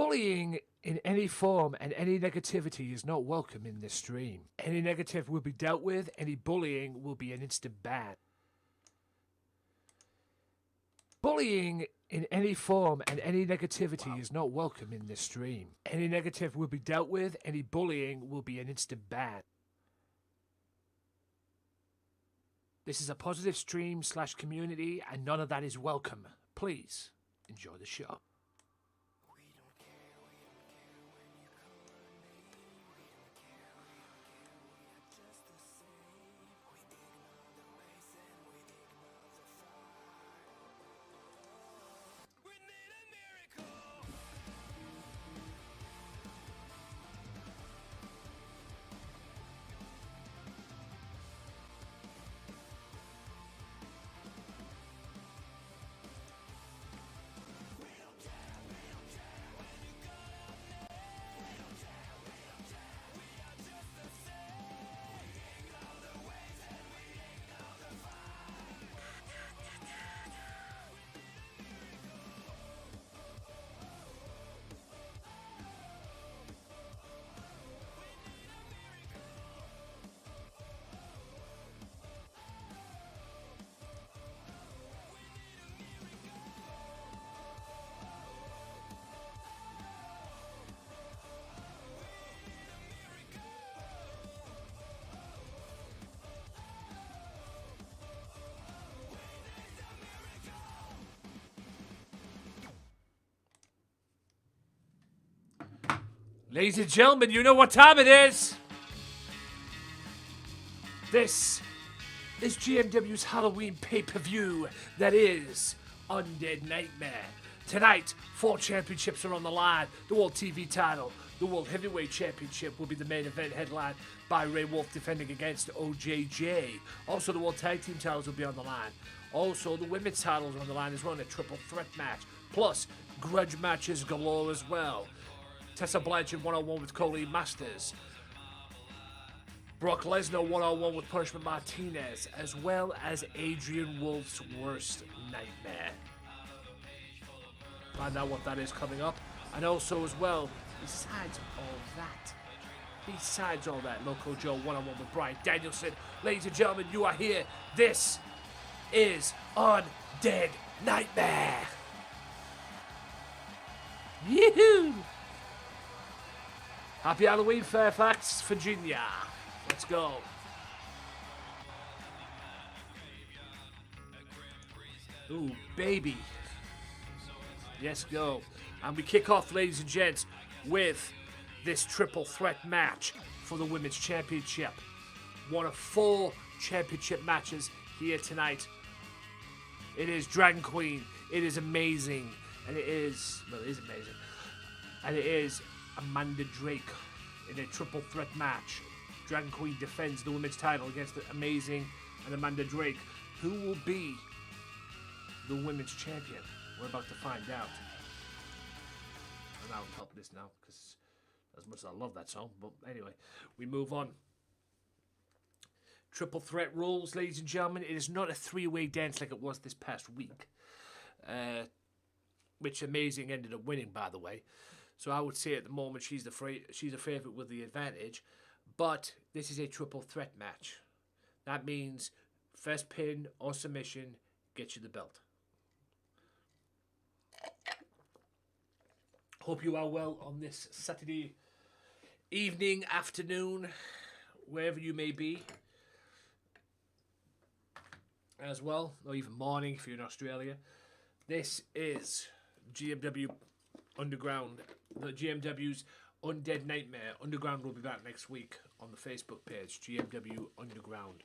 Bullying in any form and any negativity is not welcome in this stream. Any negative will be dealt with, any bullying will be an instant ban. Bullying in any form and any negativity is not welcome in this stream. Any negative will be dealt with, any bullying will be an instant ban. This is a positive stream / community and none of that is welcome. Please enjoy the show. Ladies and gentlemen, you know what time it is. This is GMW's Halloween pay-per-view that is Undead Nightmare. Tonight, 4 championships are on the line. The World TV title, the World Heavyweight Championship will be the main event headlined by Ray Wolfe defending against OJJ. Also, the World Tag Team titles will be on the line. Also, the women's titles are on the line as well in a triple threat match. Plus, grudge matches galore as well. Tessa Blanchard one-on-one with Colleen Masters. Brock Lesnar one-on-one with Punishment Martinez, as well as Adrian Wolfe's worst nightmare. Find out what that is coming up. And also as well, besides all that, Loco Joe one-on-one with Bryan Danielson. Ladies and gentlemen, you are here. This is Undead Nightmare. Yee-hoo! Happy Halloween, Fairfax, Virginia. Let's go. Ooh, baby. Yes, go. And we kick off, ladies and gents, with this triple threat match for the Women's Championship. One of 4 championship matches here tonight. It is Dragon Queen. It is amazing. And it is, well, it is amazing. And it is Amanda Drake in a triple threat match. Dragon Queen defends the women's title against the Amazing and Amanda Drake. Who will be the women's champion? We're about to find out. And I'll top this now because as much as I love that song, but anyway, we move on. Triple threat rules, ladies and gentlemen. It is not a 3-way dance like it was this past week, which Amazing ended up winning, by the way. So I would say at the moment she's a favorite with the advantage. But this is a triple threat match. That means first pin or submission gets you the belt. Hope you are well on this Saturday evening, afternoon, wherever you may be. As well, or even morning if you're in Australia. This is GMW Underground. The GMW's Undead Nightmare. Underground will be back next week on the Facebook page. GMW Underground.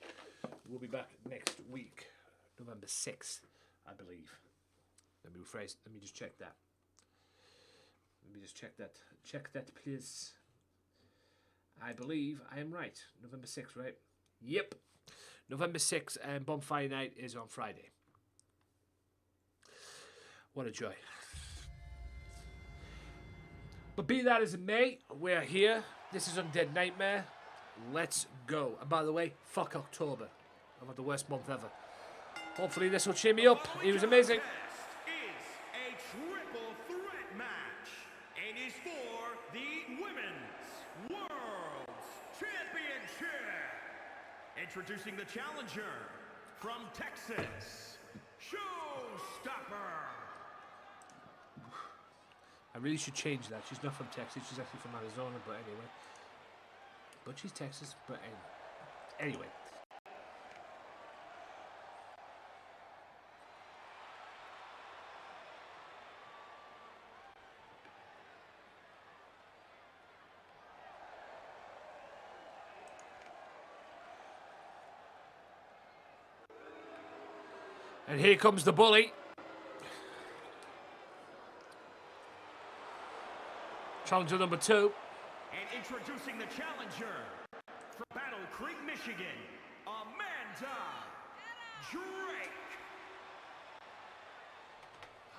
We'll be back next week. November 6th, I believe. Let me just check that. Check that, please. I believe I am right. November 6th, right? Yep. November 6th and Bonfire Night is on Friday. What a joy. But be that as it may, we're here. This is Undead Nightmare. Let's go. And by the way, fuck October. I've had the worst month ever. Hopefully this will cheer me up. He was amazing. Is a triple threat match. It is Introducing the challenger from Texas, Showstopper. I really should change that. She's not from Texas. She's actually from Arizona, but anyway. But she's Texas, but anyway. And here comes the bully. Challenger number 2. And introducing the challenger from Battle Creek, Michigan, Amanda Drake.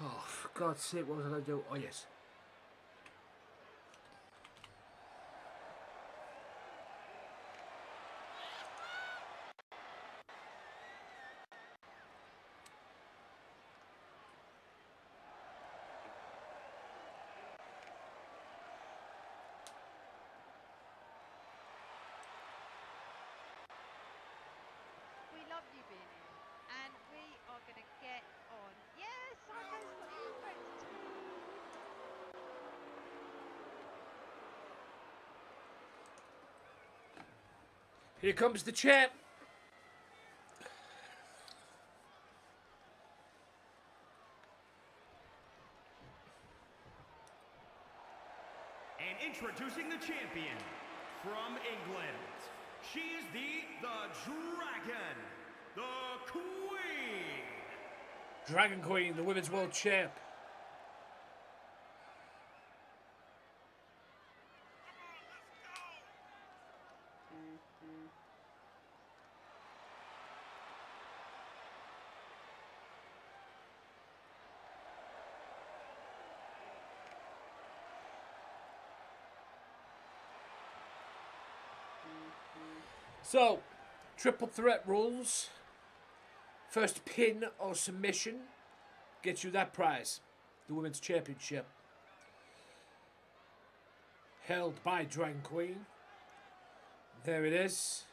Oh, for God's sake, what was I going to do? Oh, yes. Here comes the champ. And introducing the champion from England. She is the Dragon, the Queen. Dragon Queen, the Women's World Champ. So, triple threat rules. First pin or submission gets you that prize, the Women's Championship. Held by Dragon Queen. There it is.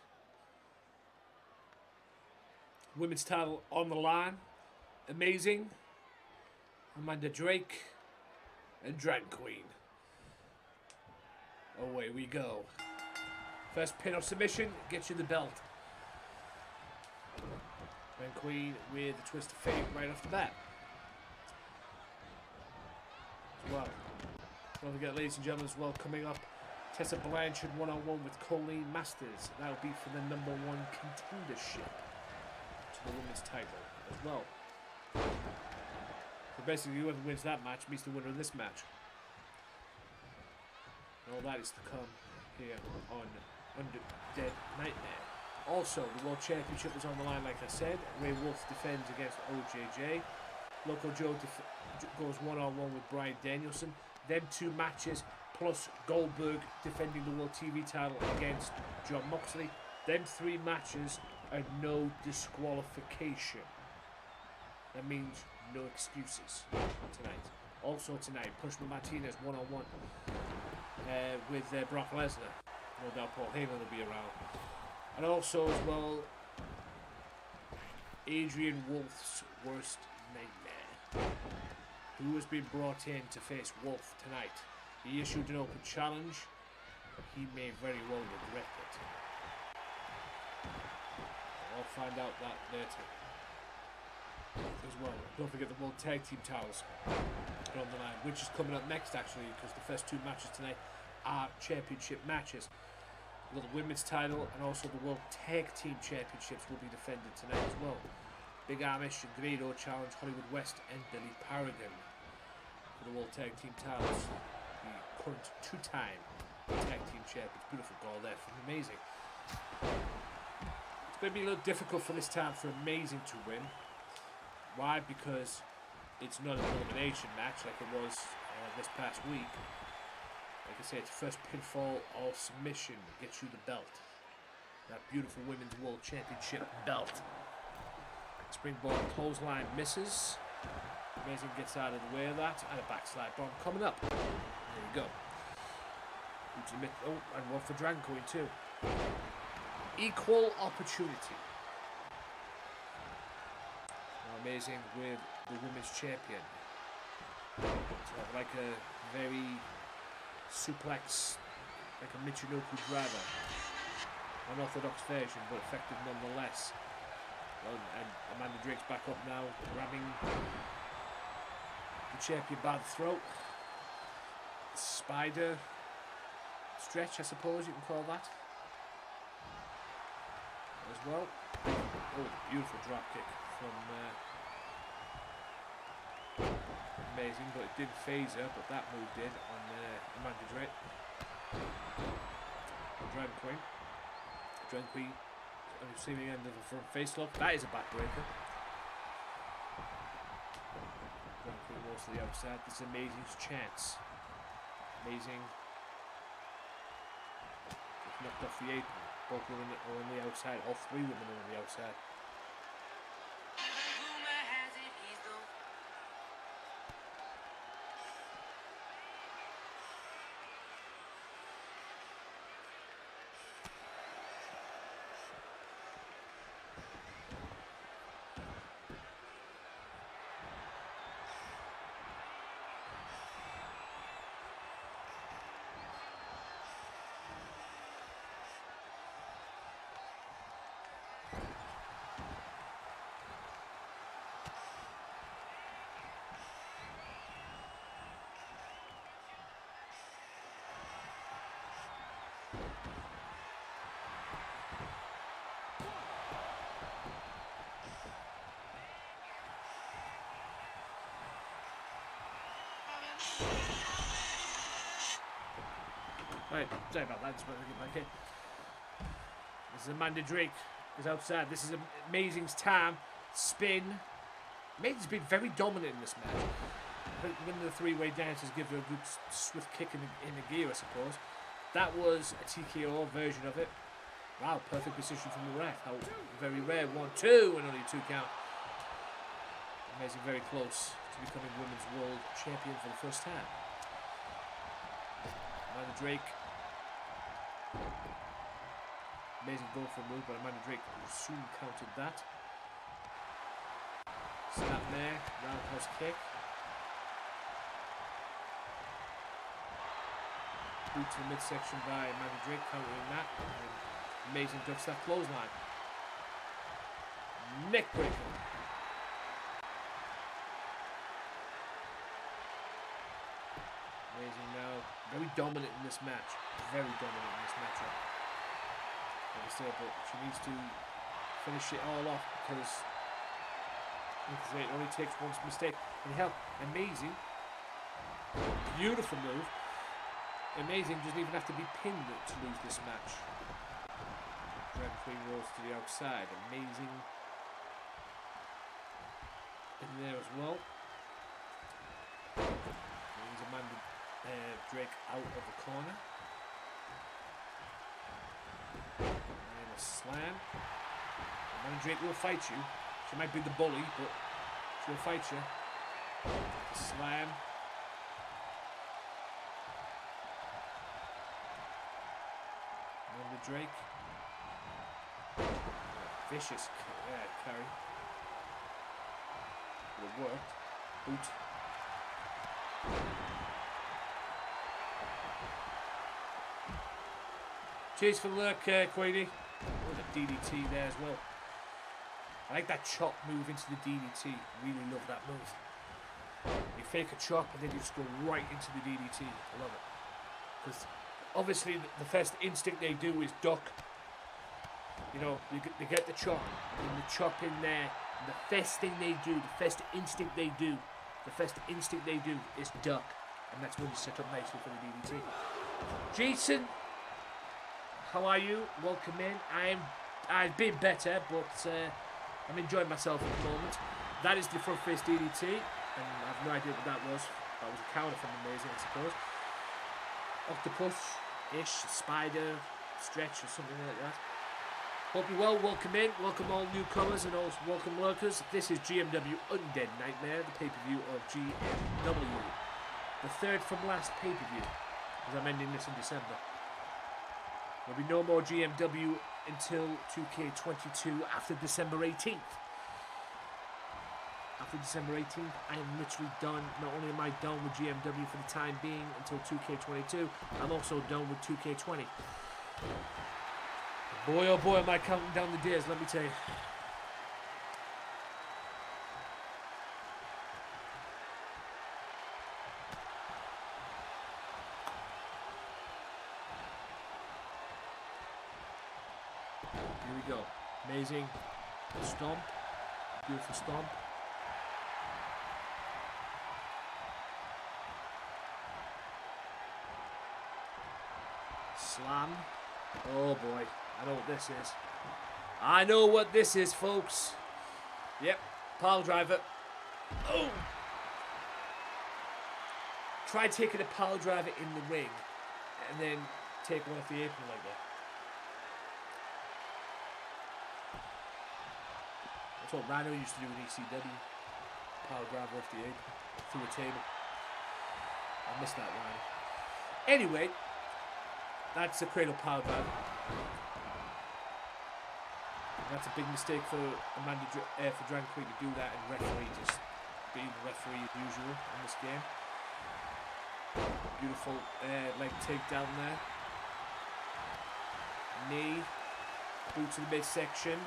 Women's title on the line. Amazing. Amanda Drake and Dragon Queen. Away we go. First pin or submission gets you the belt. Dragon Queen with a twist of fate right off the bat. As well. Don't forget, ladies and gentlemen, as well, coming up, Tessa Blanchard one-on-one with Colleen Masters. That'll be for the #1 contendership to the women's title as well. So basically, whoever wins that match meets the winner of this match. And all that is to come here on Undead Nightmare. Also, the World Championship is on the line, like I said. Ray Wolfe defends against OJJ. Loco Joe goes one-on-one with Bryan Danielson. Them 2 matches, plus Goldberg defending the World TV title against John Moxley. Them 3 matches are no disqualification. That means no excuses tonight. Also tonight, Punishment Martinez one-on-one with Brock Lesnar. No doubt Paul Heyman will be around. And also as well, Adrian Wolfe's worst nightmare, who has been brought in to face Wolfe tonight. He issued an open challenge. He may very well regret it. I'll find out that later as well. Don't forget the World Tag Team titles are on the line, which is coming up next actually, because the first 2 matches tonight are championship matches. The women's title and also the World Tag Team Championships will be defended tonight as well. Big Amish and Grado challenge Hollywood West and Billy Paragon for the World Tag Team titles. The current 2-time Tag Team Champions. Beautiful goal there from Amazing. It's going to be a little difficult for this time for Amazing to win. Why? Because it's not an elimination match like it was this past week. Like I said, it's first pinfall or submission gets you the belt. That beautiful Women's World Championship belt. Springboard clothesline misses. Amazing gets out of the way of that. And a backslide bomb coming up. There you go. Oh, and one for Dragon Queen too. Equal opportunity. Amazing with the women's champion. So like a very suplex, like a Michinoku driver. Unorthodox version, but effective nonetheless. And Amanda Drake's back up now, grabbing the champion by the throat. Spider stretch, I suppose you can call that. As well. Oh, beautiful drop kick from amazing, but it didn't phase her, but that move did on Amanda Drake. Dragon Queen. Dragon Queen on the receiving end of the front face lock. That is a backbreaker. Dragon Queen rolls to the outside. This is Amazing's chance. Amazing. Knocked off the apron. Both women are on the outside. All three women are on the outside. Right, sorry about that, just want to get back in. This is Amanda Drake, is outside. This is Amazing's time. Spin. Amazing's been very dominant in this match. Winning the three-way dances gives her a good swift kick in the gear, I suppose. That was a TKO version of it. Wow, perfect position from the ref. How very rare. 1-2 and only a 2 count. Amazing, very close to becoming Women's World Champion for the first time. Amanda Drake. Amazing goal for a move, but Amanda Drake soon countered that. Snap there, roundhouse kick. Boot to the midsection by Amanda Drake, countering that. And Amazing ducks that clothesline. Neck breaker. Amazing now. Very dominant in this match. Very dominant in this matchup. Like I said, but she needs to finish it all off because it only takes one mistake. And hell, Amazing. Beautiful move. Amazing doesn't even have to be pinned to lose this match. Dragon Queen rolls to the outside. Amazing in there as well. Brings Amanda Drake out of the corner. And a slam. Amanda Drake will fight you. She might be the bully, but she'll fight you. A slam. Amanda Drake. Vicious carry. It worked. Boot. Cheers for the look, Queenie. Oh, the DDT there as well. I like that chop move into the DDT. Really love that move. You fake a chop and then you just go right into the DDT. I love it. Because obviously the first instinct they do is duck. You know, they get the chop and the chop in there. And the first thing they do, the first instinct they do is duck. And that's when you set up nicely for the DDT. Jason, how are you? Welcome in. I've been better, but I'm enjoying myself at the moment. That is the front face DDT, and I have no idea what that was. That was a counter from Amazing, I suppose. Octopus-ish, spider, stretch, or something like that. Hope you're well. Welcome in. Welcome all newcomers and all welcome lurkers. This is GMW Undead Nightmare, the pay-per-view of GMW. The third from last pay-per-view, as I'm ending this in December. There'll be no more GMW until 2K22 after December 18th. After December 18th, I am literally done. Not only am I done with GMW for the time being until 2K22, I'm also done with 2K20. Boy, oh boy, am I counting down the days, let me tell you. Here we go. Amazing stomp. Beautiful stomp. Slam. Oh boy, I know what this is. I know what this is, folks. Yep, pile driver. Oh! Try taking a pile driver in the ring and then take one off the apron like that. That's what Rhino used to do in ECW. Pile driver off the apron, through a table. I missed that, Rhino. Anyway, that's a cradle power driver. That's a big mistake for Amanda for Dragon Queen to do that and referee just being the referee as usual in this game. Beautiful leg takedown there. Knee, boot to the midsection.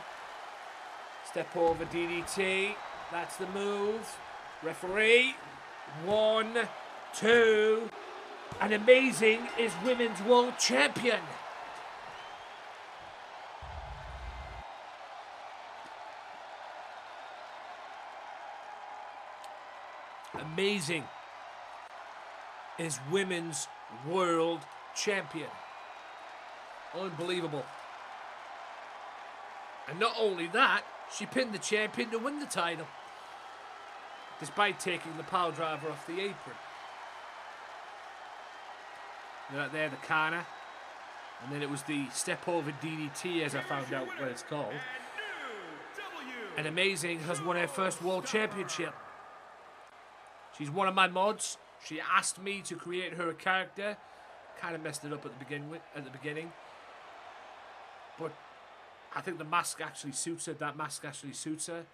Step over DDT. That's the move. Referee. 1, 2. And Amazing is Women's World Champion. Amazing is Women's World Champion. Unbelievable. And not only that, she pinned the champion to win the title, despite taking the power driver off the apron. Right there, the Kana. And then it was the step over DDT, as I found out what it's called. And Amazing has won her first World Championship. She's one of my mods. She asked me to create her a character. Kind of messed it up at the beginning. But I think the mask actually suits her. That mask actually suits her.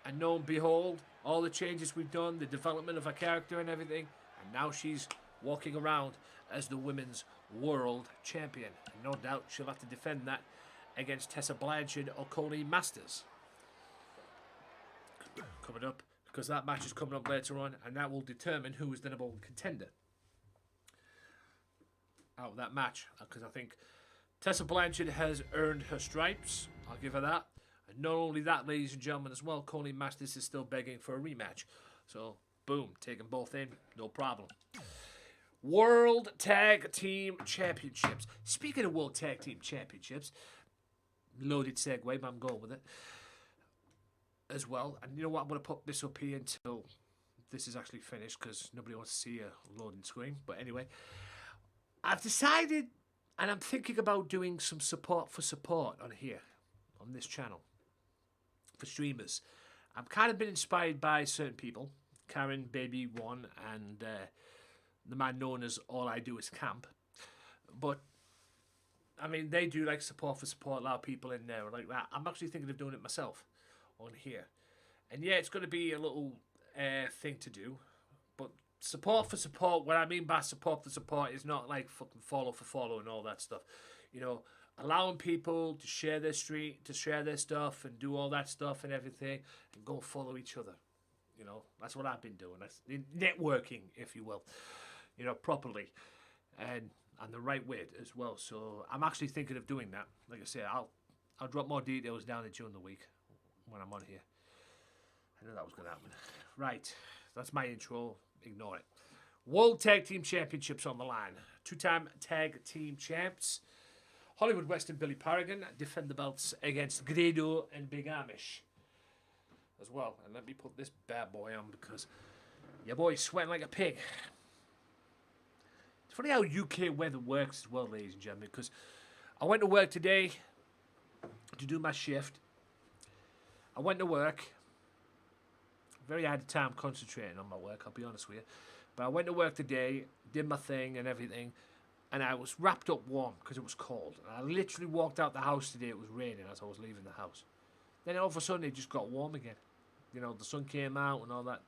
And lo and behold, all the changes we've done, the development of her character and everything, and now she's walking around as the Women's World Champion. And no doubt she'll have to defend that against Tessa Blanchard or Colleen Masters. Coming up, because that match is coming up later on, and that will determine who is the number one contender out of that match. Because I think Tessa Blanchard has earned her stripes. I'll give her that. And not only that, ladies and gentlemen, as well, Colleen Masters is still begging for a rematch. So, boom, take them both in, no problem. World Tag Team Championships. Speaking of World Tag Team Championships, loaded segue, but I'm going with it as well. And you know what? I'm going to put this up here until this is actually finished, because nobody wants to see a loading screen. But anyway, I've decided, and I'm thinking about doing some support on here, on this channel, for streamers. I've kind of been inspired by certain people, Karen, Baby One, and the man known as All I Do Is Camp. But I mean, they do like support, a lot of people in there like that. I'm actually thinking of doing it myself on here. And yeah, it's going to be a little thing to do. But support, what I mean by support is not like fucking follow for follow and all that stuff. You know, allowing people to share their street, to share their stuff and do all that stuff and everything, and go follow each other. You know, that's what I've been doing. That's networking, if you will. You know, properly. And the right way as well. So I'm actually thinking of doing that. Like I said, I'll drop more details down during the week when I'm on here. I knew that was going to happen. Right, that's my intro. Ignore it. World Tag Team Championships on the line. 2-time Tag Team Champs. Hollywood West and Billy Paragon defend the belts against Grado and Big Amish as well. And let me put this bad boy on, because your boy's sweating like a pig. It's funny how UK weather works as well, ladies and gentlemen, because I went to work today to do my shift. I went to work. Very hard time concentrating on my work, I'll be honest with you. But I went to work today, did my thing and everything, and I was wrapped up warm because it was cold. And I literally walked out the house today. It was raining as I was leaving the house. Then all of a sudden, it just got warm again. You know, the sun came out and all that.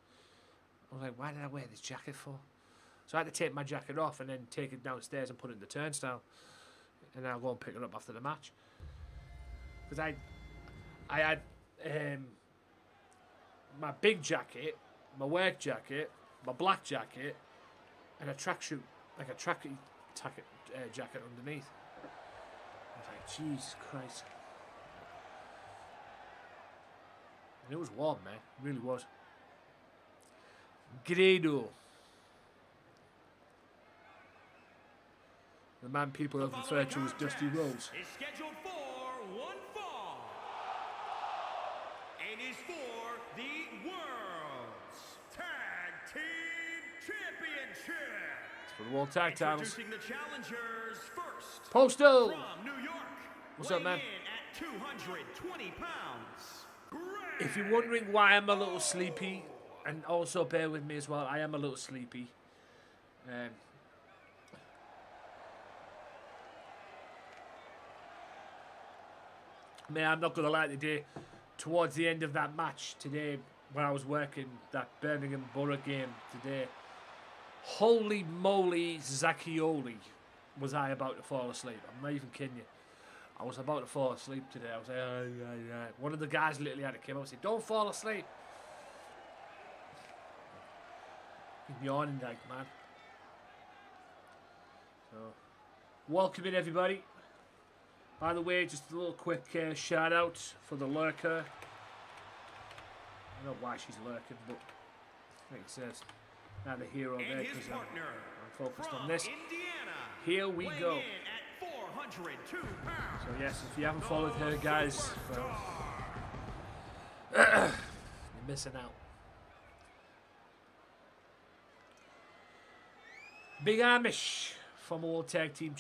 I was like, why did I wear this jacket for? So I had to take my jacket off and then take it downstairs and put it in the turnstile. And then I'll go and pick it up after the match. Because I had my big jacket, my work jacket, my black jacket, and a tracksuit, like a tracky jacket underneath. I was like, Jesus Christ. And it was warm, man. It really was. Grado. The man people have referred to as Dusty Rhodes. Is scheduled for one fall. And is for the World's Tag Team Championship. It's for the World Tag Titles. Introducing the challengers first. Postal! From New York. What's up, man? At 220 pounds. If you're wondering why I'm a little sleepy, and also bear with me as well, I am a little sleepy. Man, I'm not going to lie today. Towards the end of that match today, when I was working that Birmingham Borough game today, holy moly, Zacchioli, was I about to fall asleep. I'm not even kidding you. I was about to fall asleep today. I was like, one of the guys literally had to come up and say, don't fall asleep. I'm yawning like, man. So, welcome in, everybody. By the way, just a little quick shout out for the lurker. I don't know why she's lurking, but like it says, not a hero there because I'm focused on this. Indiana, here we go. 402 pounds. So yes, if you haven't followed her, guys, well, you're missing out. Big Amish, former World Tag Team,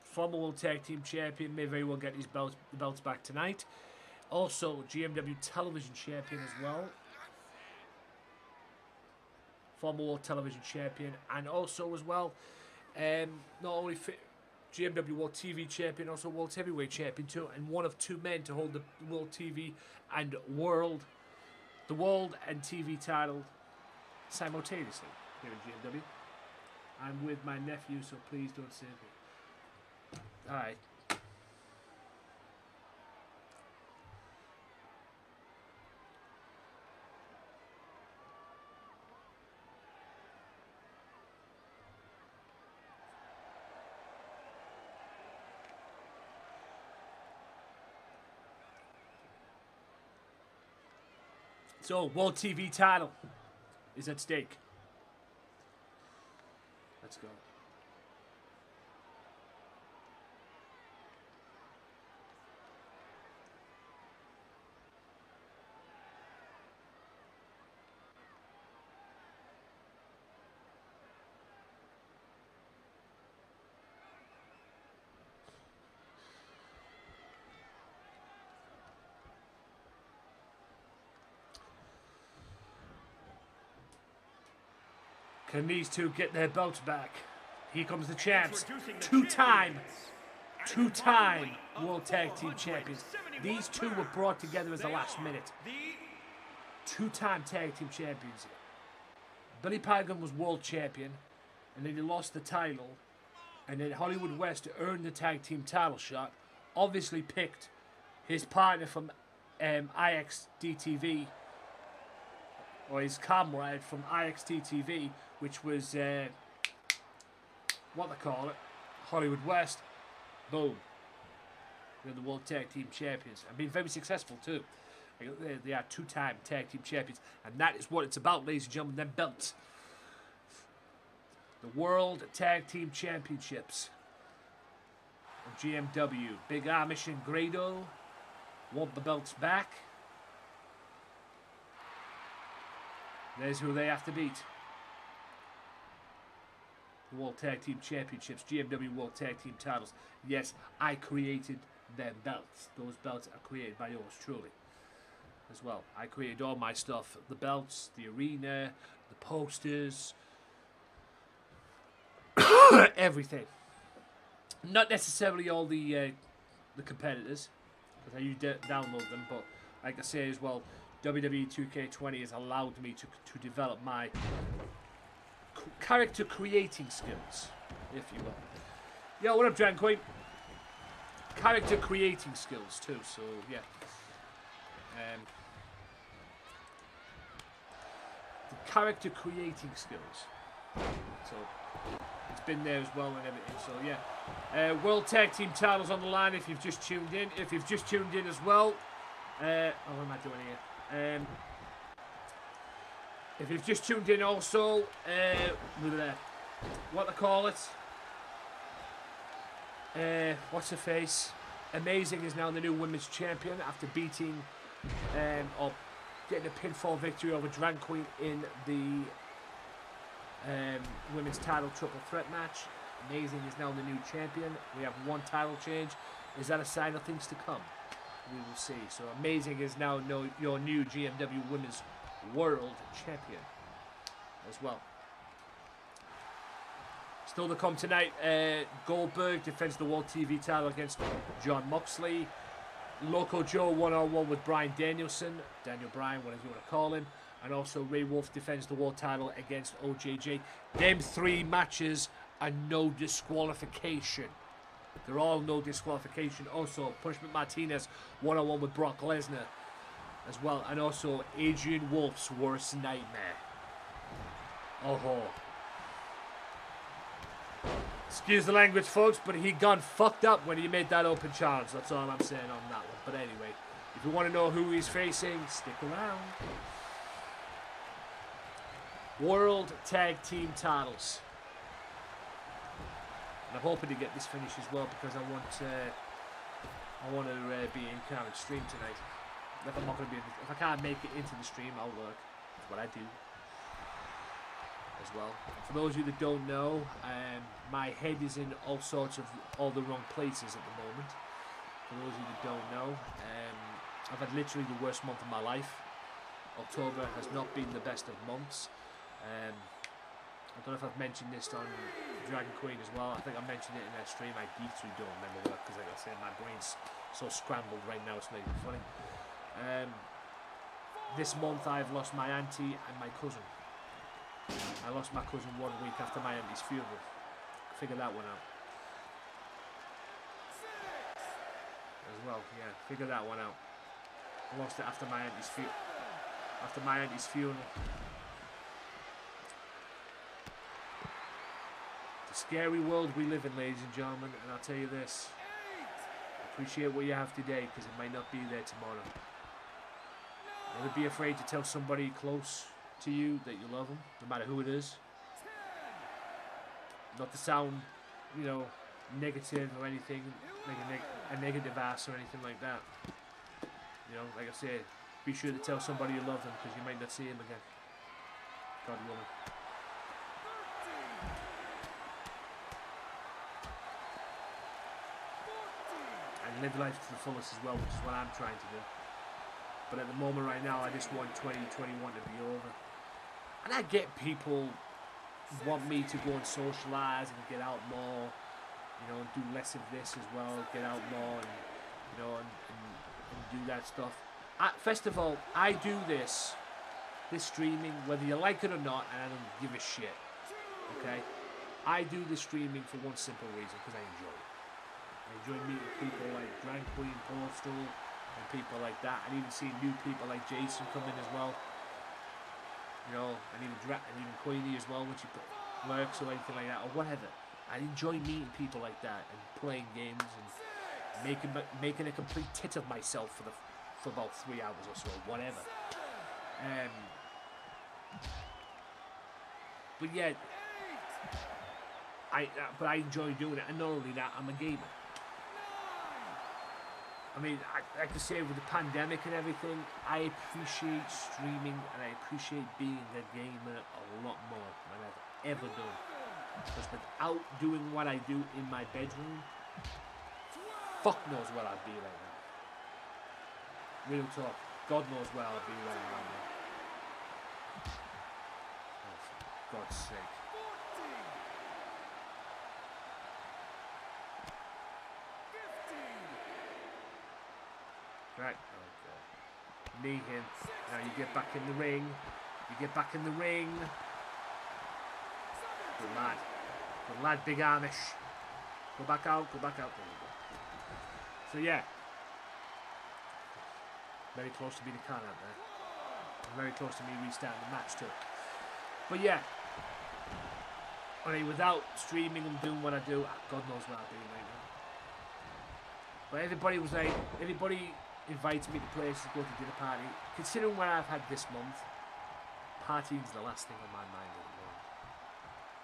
former World Tag Team Champion, may very well get his the belts back tonight. Also, GMW Television Champion as well. Former World Television Champion, and also as well, not only GMW World TV Champion, also World Heavyweight Champion too, and one of two men to hold the World TV and the World and TV title simultaneously here in GMW. I'm with my nephew, so please don't save me. Alright. So, World TV title is at stake. Let's go. Can these two get their belts back? Here comes the champs. Two-time World Tag Team Champions. These two were brought together as the last minute. Two-time Tag Team Champions. Billy Pagan was World Champion, and then he lost the title. And then Hollywood West earned the Tag Team title shot. Obviously picked his partner from IXDTV, or his comrade from IXTTV, which was, what they call it, Hollywood West. Boom. They're the World Tag Team Champions. And been very successful too. They are two-time Tag Team Champions. And that is what it's about, ladies and gentlemen, them belts. The World Tag Team Championships. GMW. Big Amish and Grado want the belts back. There's who they have to beat. The World Tag Team Championships, GMW World Tag Team titles. Yes, I created them belts. Those belts are created by yours truly as well. I created all my stuff. The belts, the arena, the posters, everything. Not necessarily all the competitors, because I used to download them, but like I say as well, WWE 2K20 has allowed me to develop my character creating skills, if you will. Yo, what up, Dragon Queen? Character creating skills too, so yeah. The character creating skills. So it's been there as well and everything. So yeah. World Tag Team titles on the line if you've just tuned in. If you've just tuned in as well. What am I doing here? If you've just tuned in also, what they call it? What's her face? Amazing is now the new women's champion after beating or getting a pinfall victory over Drag Queen in the women's title triple threat match. Amazing is now the new champion. We have one title change. Is that a sign of things to come? We will see. So Amazing is now your new GMW Women's World Champion as well. Still to come tonight, Goldberg defends the World TV title against John Moxley. Loco Joe one-on-one with Bryan Danielson. Daniel Bryan, whatever you want to call him. And also Ray Wolf defends the world title against OJJ. Them 3 matches are no disqualification. They're all no disqualification. Also, Punishment Martinez one-on-one with Brock Lesnar as well. And also Adrian Wolfe's worst nightmare. Oh. Excuse the language, folks, but he gone fucked up when he made that open challenge. That's all I'm saying on that one. But anyway, if you want to know who he's facing, stick around. World Tag Team titles. And I'm hoping to get this finished as well because I want to be in Karen's stream tonight. If I'm not going to be, if I can't make it into the stream, I'll work. That's what I do. As well. For those of you that don't know, my head is in all the wrong places at the moment. For those of you that don't know, I've had literally the worst month of my life. October has not been the best of months. I don't know if I've mentioned this on Dragon Queen as well. I think I mentioned it in that stream. I literally don't remember what, because like I said, my brain's so scrambled right now it's not even funny. This month I've lost my auntie and my cousin. I lost my cousin 1 week after my auntie's funeral. Figure that one out. As well, yeah, figure that one out. I lost it after my auntie's funeral. The scary world we live in, ladies and gentlemen, and I'll tell you this. Appreciate what you have today, because it might not be there tomorrow. Never be afraid to tell somebody close to you that you love them, no matter who it is. Not to sound, negative or anything, like a negative ass or anything like that. Like I said, be sure to tell somebody you love them because you might not see him again. God willing. And live life to the fullest as well, which is what I'm trying to do. But at the moment right now, I just want 2021 to be over. And I get people want me to go and socialise and get out more, and do less of this as well, get out more and, and do that stuff. First of all, I do this streaming, whether you like it or not, and I don't give a shit, okay? I do the streaming for one simple reason, because I enjoy it. I enjoy meeting people like Drag Queen, Postal, and people like that, and even seeing new people like Jason come in as well. And even Queenie as well when she works or anything like that, or whatever. I enjoy meeting people like that and playing games and making a complete tit of myself for about 3 hours or so, whatever. But yeah, I enjoy doing it, and not only that, I'm a gamer. I mean, like I say, with the pandemic and everything, I appreciate streaming and I appreciate being a gamer a lot more than I've ever done. Because without doing what I do in my bedroom, fuck knows where I'd be right now. Real talk. God knows where I'd be right now. Oh, for God's sake. Right. Okay. Knee him. Now you get back in the ring. You get back in the ring. Good lad. Good lad, big Amish. Go back out. Go back out. There you go. So yeah. Very close to being a count out there. Very close to me restarting the match too. But yeah. I mean, without streaming and doing what I do, God knows what I'm doing right now. But everybody invites me to places to go to dinner party. Considering what I've had this month, partying's the last thing on my mind at the moment.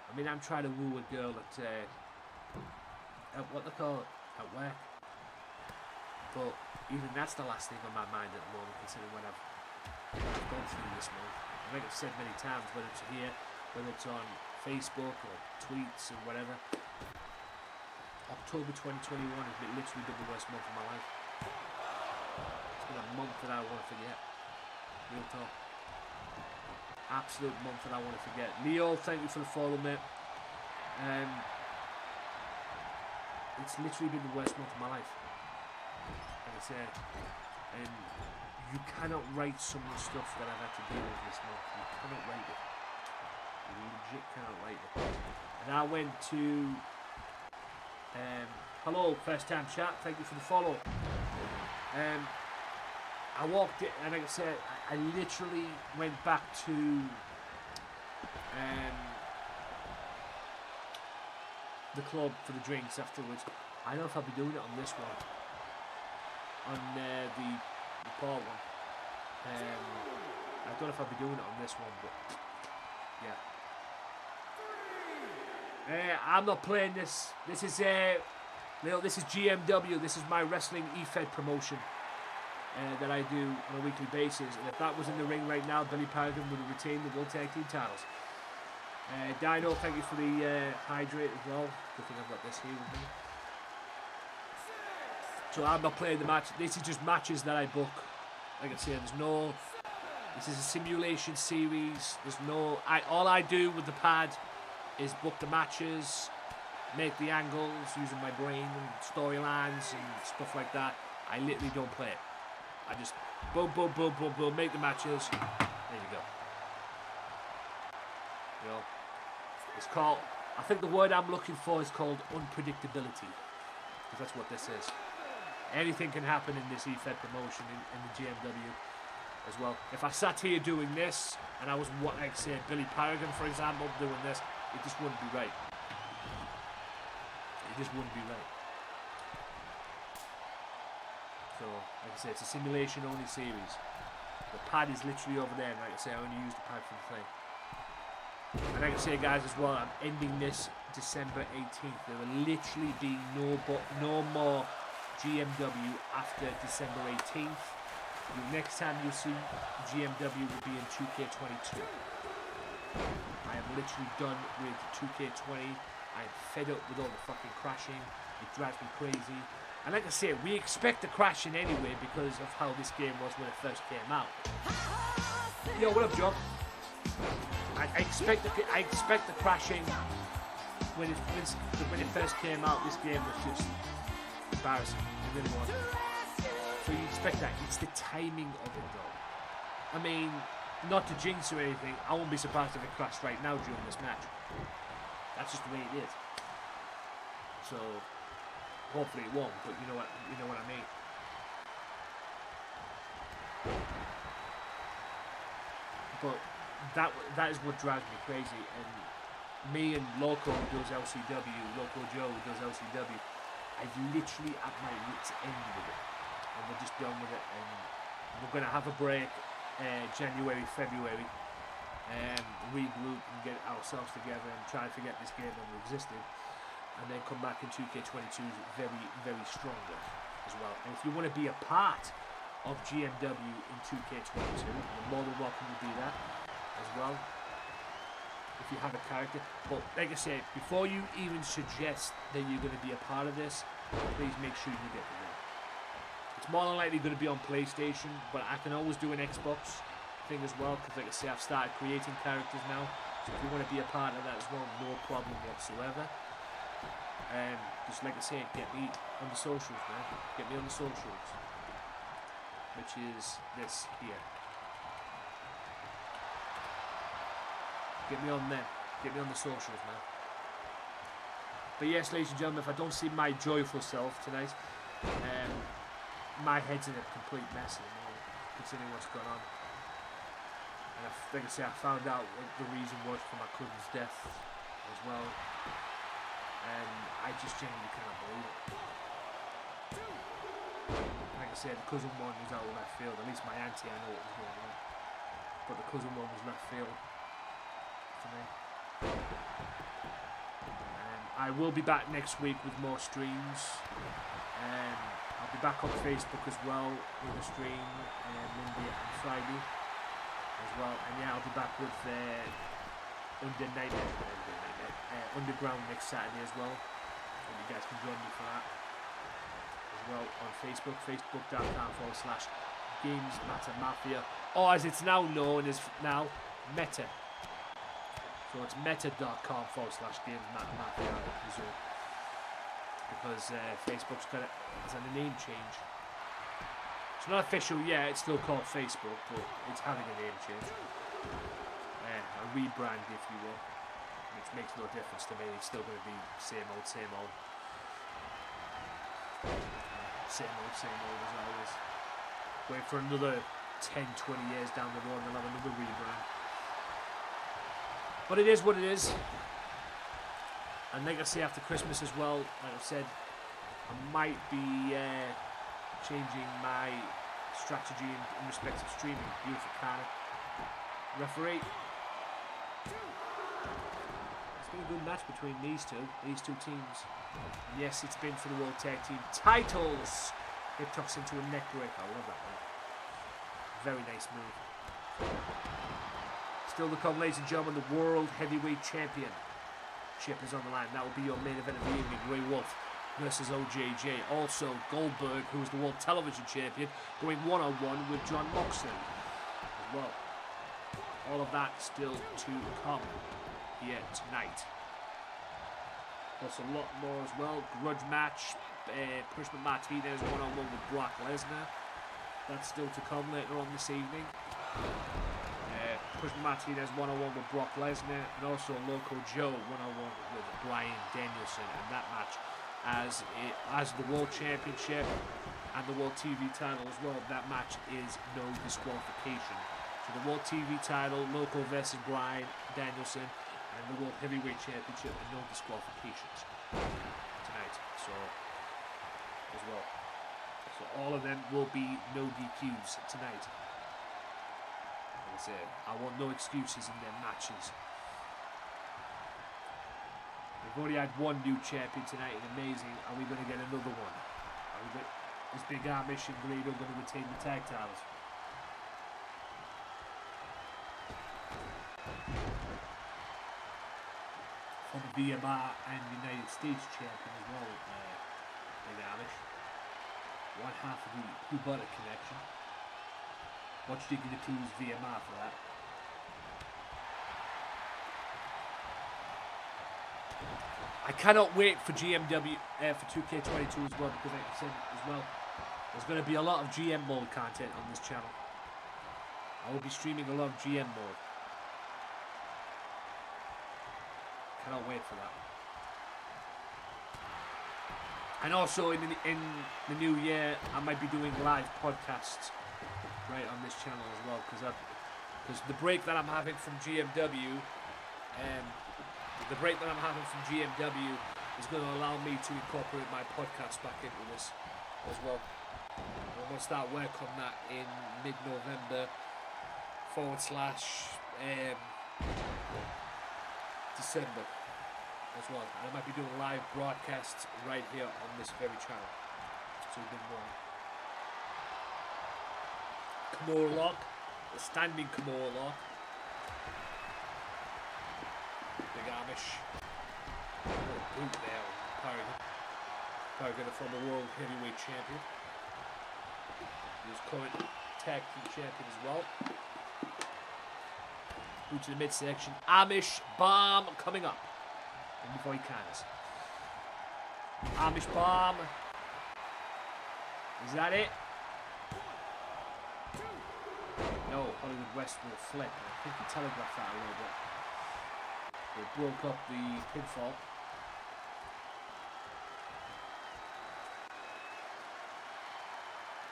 I mean, I'm trying to woo a girl at what they call it, at work. But even that's the last thing on my mind at the moment, considering what I've gone through this month. And like I've said many times, whether it's here, whether it's on Facebook or tweets or whatever, October 2021 has been literally been the worst month of my life. It's been a month that I want to forget. Real talk. Absolute month that I want to forget. Leo, thank you for the follow, mate. It's literally been the worst month of my life. Like I said, and you cannot write some of the stuff that I've had to deal with this month. You cannot write it. You legit cannot write it. And I went to hello, first time chat, thank you for the follow. I walked in, and like I said, I literally went back to the club for the drinks afterwards. I don't know if I'll be doing it on this one, on the Paul one. I don't know if I'll be doing it on this one, but yeah. I'm not playing this. This is this is GMW. This is my wrestling EFED promotion that I do on a weekly basis. And if that was in the ring right now, Billy Paragon would have retained the World Tag Team titles. Dino, thank you for the hydrate as well. Good thing I've got this here with me. So I'm not playing the match. This is just matches that I book. Like I said, there's no. This is a simulation series. There's no. All I do with the pad is book the matches, make the angles using my brain and storylines and stuff like that. I literally don't play it. I just boom, boom, boom, boom, boom, make the matches. There you go. You know, it's called. I think the word I'm looking for is called unpredictability, because that's what this is. Anything can happen in this EFED promotion in the GMW as well. If I sat here doing this and I was, like say, Billy Paragon, for example, doing this, it just wouldn't be right. It just wouldn't be right. So, like I said, it's a simulation only series. The pad is literally over there, and like I say, I only use the pad for the thing. And like I say, guys, as well, I'm ending this December 18th. There will literally be no more GMW after December 18th. The next time you'll see GMW will be in 2K22. I am literally done with 2K20. I'm fed up with all the fucking crashing. It drives me crazy. And like I say, we expect the crashing anyway because of how this game was when it first came out. Yo, what up, Joe? I expect the crashing when it first came out. This game was just embarrassing. It really was. So you expect that. It's the timing of it, though. I mean, not to jinx or anything, I won't be surprised if it crashed right now during this match. That's just the way it is. So hopefully it won't, but you know what I mean. But that is what drives me crazy. And me and Loco, who does LCW, Loco Joe, who does LCW, I've literally at my wits' end with it. And we're just done with it. And we're going to have a break January, February, and regroup and get ourselves together and try to forget this game ever existed. And then come back in 2K22 very, very stronger as well. And if you want to be a part of GMW in 2K22, you're more than welcome to do that as well, if you have a character. But like I said, before you even suggest that you're going to be a part of this, please make sure you get the game. It's more than likely going to be on PlayStation, but I can always do an Xbox thing as well, because like I say, I've started creating characters now. So if you want to be a part of that as well, no problem whatsoever. Just like I say, get me on the socials, man. Get me on the socials. which is this here. Get me on there. Get me on the socials, man. But yes, ladies and gentlemen, if I don't see my joyful self tonight, my head's in a complete mess at the moment, considering what's going on. And like I say, I found out what the reason was for my cousin's death as well. And I just genuinely cannot believe it. Like I said, the cousin one was out of left field. At least my auntie, I know what was going on. But the cousin one was left field for me. I will be back next week with more streams. I'll be back on Facebook as well with a stream Monday and Friday as well. And yeah, I'll be back with Underground next Saturday as well. So you guys can join me for that as well on Facebook. Facebook.com/Gamesmatter Mafia, or as it's now known as Meta. So it's meta.com/Gamesmatter Mafia, I presume. Because Facebook's got it as a name change. It's not official yet, it's still called Facebook, but it's having a name change. A rebrand, if you will. Which makes no difference to me, it's still going to be same old. Same old as always. Wait for another 10, 20 years down the road and they'll have another rebrand. But it is what it is. And like I say, after Christmas as well, like I've said, I might be changing my strategy in respect of streaming. Beautiful card. Referee. It's been a good match between these two teams. And yes, it's been for the World Tag Team titles. It tucks into a neck break. I love that one. Very nice move. Still to come, ladies and gentlemen, the World Heavyweight Championship is on the line. That will be your main event of the evening. Ray Wolfe versus OJJ. Also, Goldberg, who is the World Television Champion, going one-on-one with John Moxley as well. All of that still to come here tonight. Also, a lot more as well. Grudge match. Punishment Martinez one-on-one with Brock Lesnar. That's still to come later on this evening. Punishment Martinez one-on-one with Brock Lesnar, and also Loco Joe one-on-one with Bryan Danielson. And that match, as the World Championship and the World TV title as well, that match is no disqualification. So the World TV title, Loco versus Bryan Danielson, and the World Heavyweight Championship, and no disqualifications tonight. So as well. So all of them will be no DQs tonight. Like I said, I want no excuses in their matches. We've already had one new champion tonight, and amazing. Are we going to get another one? Is Big Amish and Grado going to retain the tag titles? For the VMR and United States champion as well, Big Amish. One half of the Kubota connection. What do you think of the two's VMR for that? I cannot wait for GMW for 2K22 as well, because like I said as well, there's going to be a lot of GM mode content on this channel. I will be streaming a lot of GM mode. Cannot wait for that. And also in the new year, I might be doing live podcasts right on this channel as well, because the break that I'm having from GMW, is going to allow me to incorporate my podcast back into this as well. I'm going to start work on that in mid-November /December. As well, and I might be doing live broadcasts right here on this very channel. So we've been warned. Kimura lock, the standing Kimura lock. Big Amish. Little boot there on Paragon, the former World Heavyweight Champion. He's current Tag Team Champion as well. Boot to the midsection. Amish bomb coming up. Before he cans. Amish bomb. Is that it? No, Hollywood West will flip. I think he telegraphed that a little bit. They broke up the pinfall.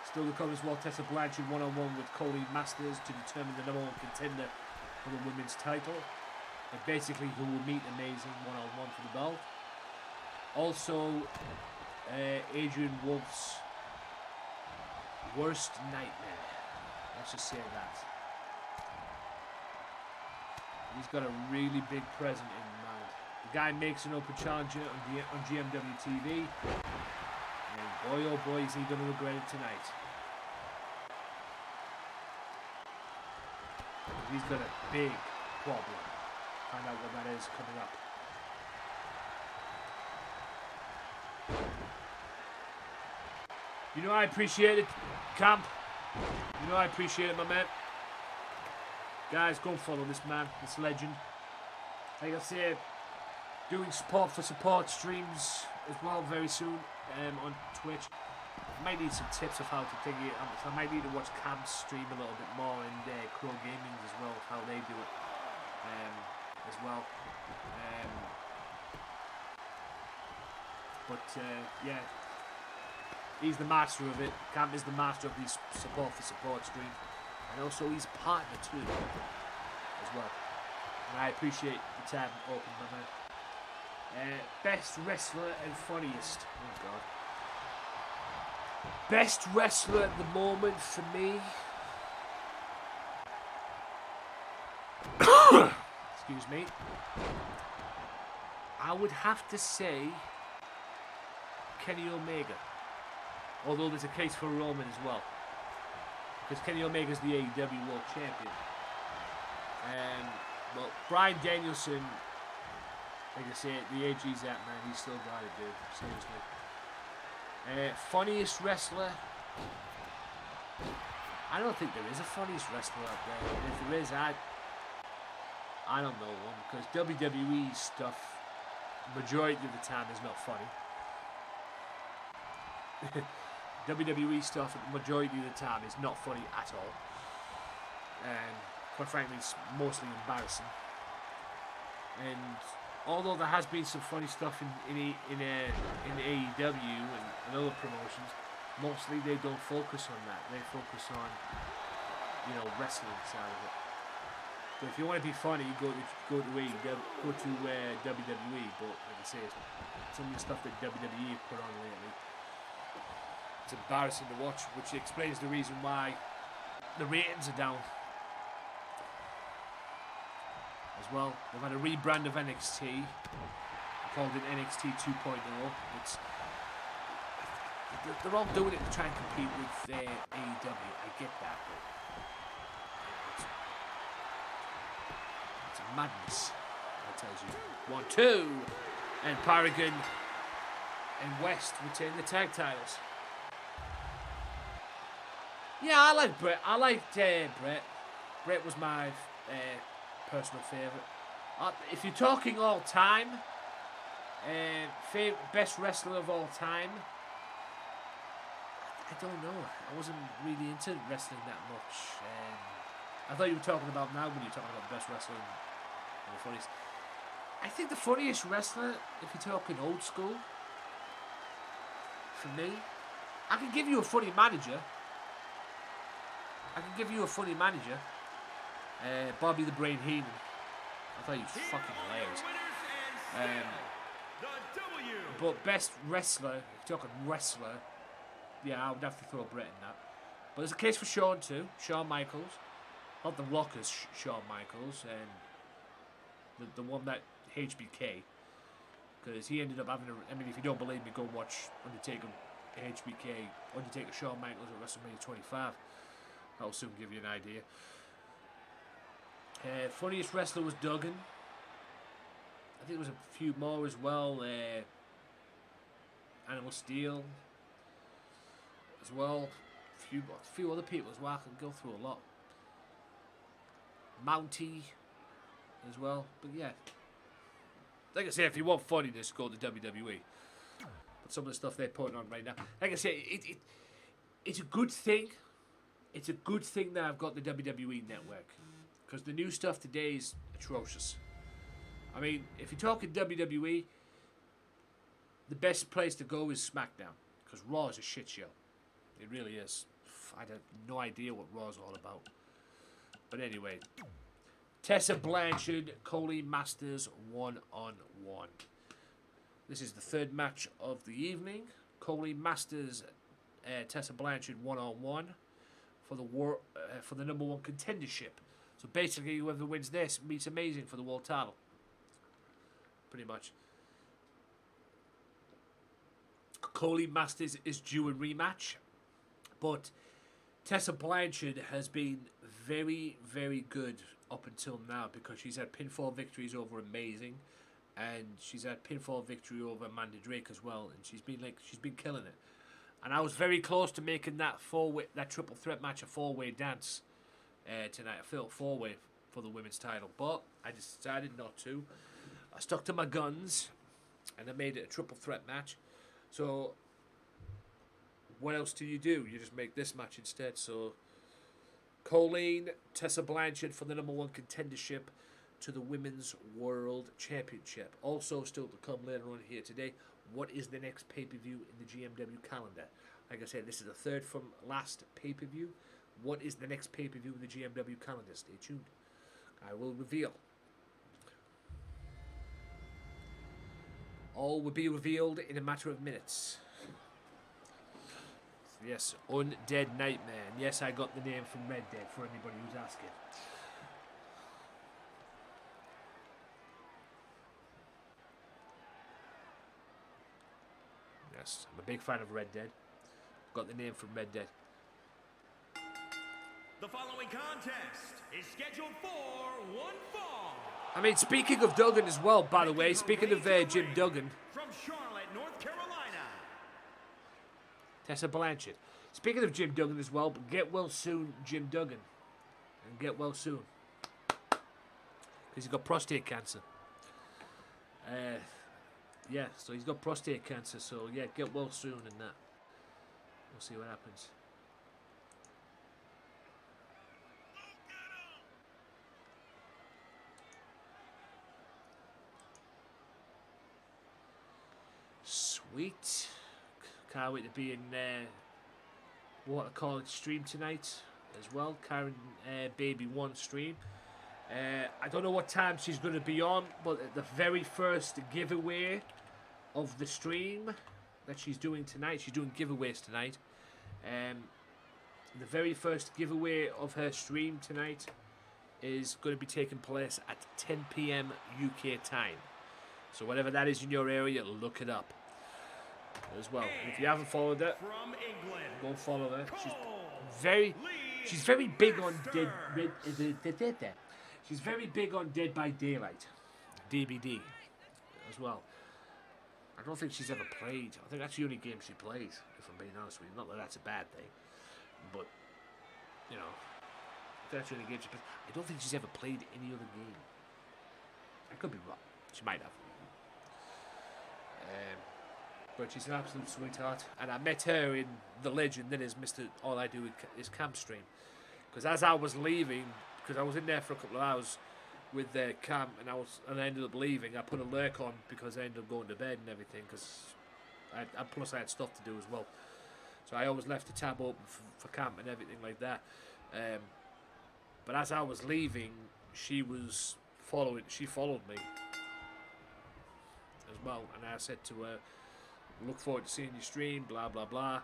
Still the covers while Tessa Blanchard one-on-one with Colleen Masters to determine the #1 contender for the women's title. And basically who will meet Amazing one-on-one for the belt. Also, Adrian Wolfe's worst nightmare. Let's just say that. He's got a really big present in mind. The guy makes an open challenger on GMW TV. And boy oh boy is he going to regret it tonight. He's got a big problem. Find out what that is coming up. You know I appreciate it, Camp. You know I appreciate it, my man. Guys, go and follow this man, this legend. Like I say, doing support for support streams as well very soon on Twitch. I might need some tips of how to take it. I might need to watch Camp's stream a little bit more and Crow Gaming as well, how they do it as well. Yeah, he's the master of it. Camp is the master of these support for support streams. And also he's partner too as well. And I appreciate the time open, my man. Best wrestler and funniest. Oh god. Best wrestler at the moment for me. Excuse me. I would have to say Kenny Omega. Although there's a case for Roman as well. Because Kenny Omega is the AEW World Champion. But Bryan Danielson, like I say, the age he's at, man, he's still got it, dude. Seriously. Funniest wrestler? I don't think there is a funniest wrestler out there. And if there is, I don't know one. Because WWE stuff, majority of the time, is not funny. WWE stuff, majority of the time, is not funny at all. And quite frankly, it's mostly embarrassing. And although there has been some funny stuff in AEW and other promotions, mostly they don't focus on that. They focus on, wrestling side of it. So if you want to be funny, go to AEW, go to WWE. But like I say, some of the stuff that WWE have put on lately, it's embarrassing to watch, which explains the reason why the ratings are down. As well, they've had a rebrand of NXT, called it NXT 2.0. They're all doing it to try and compete with AEW. I get that, but it's a madness. That tells you. 1, 2, and Paragon and West retain the tag titles. Yeah, I like Brett. I liked Brett. Brett was my personal favourite. If you're talking all time, best wrestler of all time, I don't know. I wasn't really into wrestling that much. I thought you were talking about now when you're talking about the best wrestler and the funniest. I think the funniest wrestler, if you're talking old school, for me, I can give you a funny manager. Bobby the Brain Heenan. I thought he was fucking hilarious. But best wrestler, if you're talking wrestler, yeah, I would have to throw Brett in that. But there's a case for Shawn too. Shawn Michaels. Not the Rockers Shawn Michaels. And the one that HBK. Because he ended up having if you don't believe me, go watch Undertaker Shawn Michaels at WrestleMania 25. That'll soon give you an idea. Funniest wrestler was Duggan. I think there was a few more as well. Animal Steel as well. A few other people as well. I can go through a lot. Mountie as well. But yeah, like I say, if you want funniness, go to WWE. But some of the stuff they're putting on right now, like I say, it's a good thing it's a good thing that I've got the WWE Network, because the new stuff today is atrocious. I mean, if you're talking WWE, the best place to go is SmackDown, because Raw is a shit show. It really is. I have no idea what Raw's all about. But anyway, Tessa Blanchard, Coley Masters 1-on-1. This is the third match of the evening. Coley Masters, Tessa Blanchard 1-on-1 for the number one contendership. So basically, whoever wins this meets Amazing for the world title. Pretty much. Coley Masters is due a rematch, but Tessa Blanchard has been very, very good up until now, because she's had pinfall victories over Amazing, and she's had pinfall victory over Amanda Drake as well, and she's been killing it. And I was very close to making that triple threat match a four-way dance tonight, a four-way for the women's title, but I decided not to. I stuck to my guns, and I made it a triple threat match. So what else do? You just make this match instead. So Colleen, Tessa Blanchard for the number one contendership to the Women's World Championship. Also still to come later on here today, what is the next pay-per-view in the GMW calendar? Like I said, this is the third from last pay-per-view. What is the next pay-per-view in the GMW calendar? Stay tuned. I will reveal. All will be revealed in a matter of minutes. Yes, Undead Nightmare. And yes, I got the name from Red Dead for anybody who's asking. Yes, I'm a big fan of Red Dead. Got the name from Red Dead. The following contest is scheduled for one fall. I mean, speaking of Duggan as well, by the way, speaking of Jim Duggan. From Charlotte, North Carolina. Tessa Blanchard. Speaking of Jim Duggan as well, but get well soon, Jim Duggan. And get well soon. Because he's got prostate cancer. Yeah, so he's got prostate cancer, so yeah, get well soon and that. We'll see what happens. Sweet. Can't wait to be in what I call it stream tonight as well. Karen Baby 1 stream. I don't know what time she's going to be on, but at the very first giveaway of the stream that she's doing tonight, she's doing giveaways tonight. The very first giveaway of her stream tonight is going to be taking place at 10 p.m. UK time. So whatever that is in your area, look it up as well. And if you haven't followed her, From England, go follow her. She's very big on Dead. She's very big on Dead by Daylight, DBD, as well. I don't think she's ever played. I think that's the only game she plays, if I'm being honest with you. Not that that's a bad thing, but you know, that's the only game she plays. I don't think she's ever played any other game. I could be wrong. She might have. But she's an absolute sweetheart, and I met her in the legend that is Mr. All I Do Is Camp stream. Because as I was leaving, because I was in there for a couple of hours with Cam, and I ended up leaving. I put a lurk on because I ended up going to bed and everything. Because plus I had stuff to do as well, so I always left the tab open for Cam and everything like that. But as I was leaving, she followed me as well, and I said to her, look forward to seeing you stream, blah blah blah,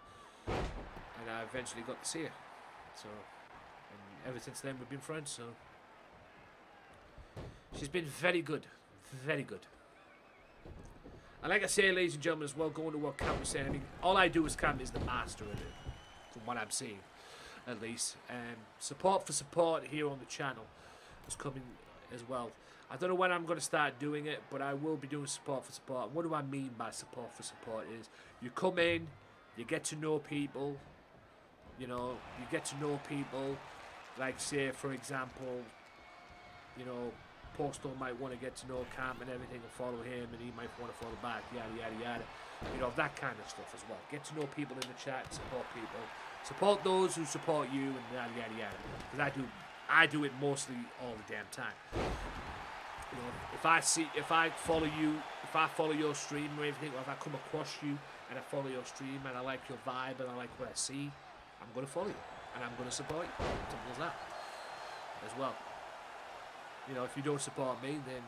and I eventually got to see her. So, and ever since then we've been friends. So she's been very good, very good. And like I say, ladies and gentlemen, as well, going to what Cam was saying, I mean, All I Do Is Camp is the master of it, from what I'm seeing, at least. Support for support here on the channel is coming as well. I don't know when I'm going to start doing it, but I will be doing support for support. What do I mean by support for support is you come in, you get to know people, you know, you get to know people, like say, for example, you know, Postal might want to get to know Camp and everything and follow him, and he might want to follow back, yada, yada, yada. You know, that kind of stuff as well. Get to know people in the chat, support people. Support those who support you, and yada, yada, yada. Because I do it mostly all the damn time. You know, if I follow you, if I follow your stream or anything, or if I come across you and I follow your stream and I like your vibe and I like what I see, I'm going to follow you and I'm going to support you. Simple as that. As well. You know, if you don't support me, then,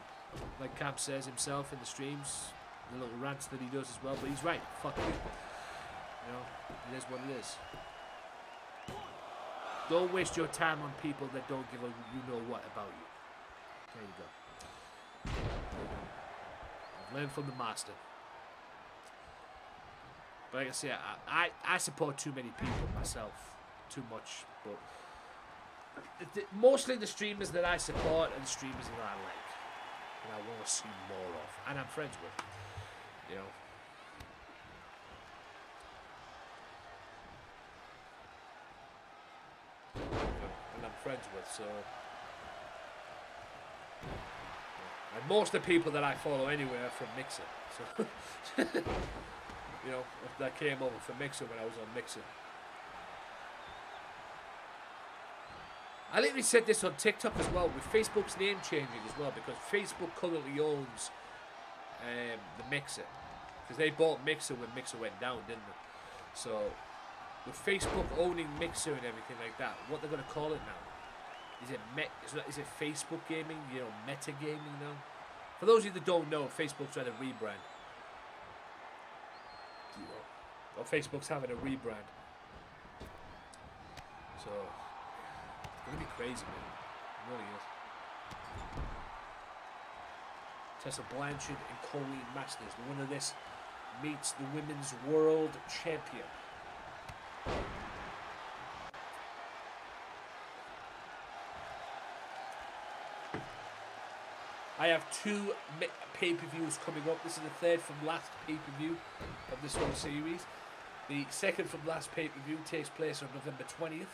like Camp says himself in the streams, the little rants that he does as well, but he's right. Fuck you. You know, it is what it is. Don't waste your time on people that don't give a you know what about you. There you go. Learn from the master. But like I say, I support too many people myself. Too much. But mostly the streamers that I support are the streamers that I like. And I want to see more of. And I'm friends with. You know. And I'm friends with, so. And most of the people that I follow anyway are from Mixer. So, you know, that came over from Mixer when I was on Mixer. I literally said this on TikTok as well, with Facebook's name changing as well, because Facebook currently owns the Mixer. Because they bought Mixer when Mixer went down, didn't they? So, with Facebook owning Mixer and everything like that, what they're going to call it now? Is it Facebook gaming? You know, meta gaming now? For those of you that don't know, Facebook's trying to rebrand. Or Facebook's having a rebrand. So, it's going to be crazy, man. It really is. Tessa Blanchard and Colleen Masters. The winner of this meets the Women's World Champion. I have 2 pay-per-views coming up. This is the third from last pay-per-view of this whole series. The second from last pay-per-view takes place on November 20th.